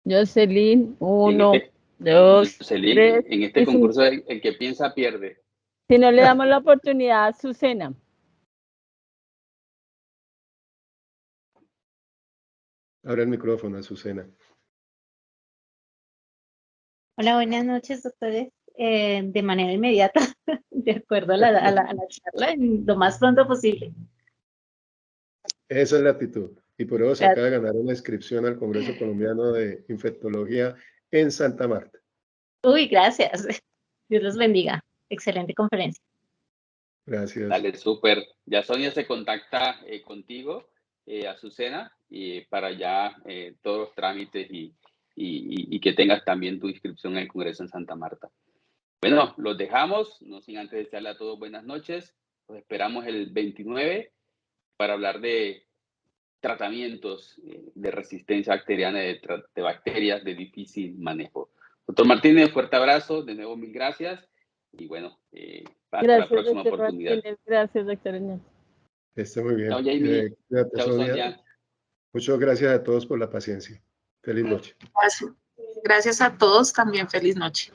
Jocelyn, 1, 2, Jocelyn, 3. en este concurso el que piensa pierde. Si no le damos la oportunidad a Azucena. Abre el micrófono, Azucena. Hola, buenas noches, doctores. De manera inmediata, de acuerdo a la charla, lo más pronto posible. Esa es la actitud. Y por eso se acaba de ganar una inscripción al Congreso Colombiano de Infectología en Santa Marta. Uy, gracias. Dios los bendiga. Excelente conferencia. Gracias. Dale, súper. Ya Sonia se contacta contigo, Azucena, y para ya todos los trámites y que tengas también tu inscripción en el Congreso en Santa Marta. Bueno, los dejamos, no sin antes desearle a todos buenas noches. Los esperamos el 29 para hablar de tratamientos de resistencia bacteriana de bacterias de difícil manejo. Doctor Martínez, fuerte abrazo, de nuevo 1000 gracias y bueno, hasta la próxima oportunidad. Martínez. Gracias, doctor Hernández. Está muy bien. Chao, Jamie. Chao, Sonia. Muchas gracias a todos por la paciencia. Feliz noche. Gracias a todos, también feliz noche.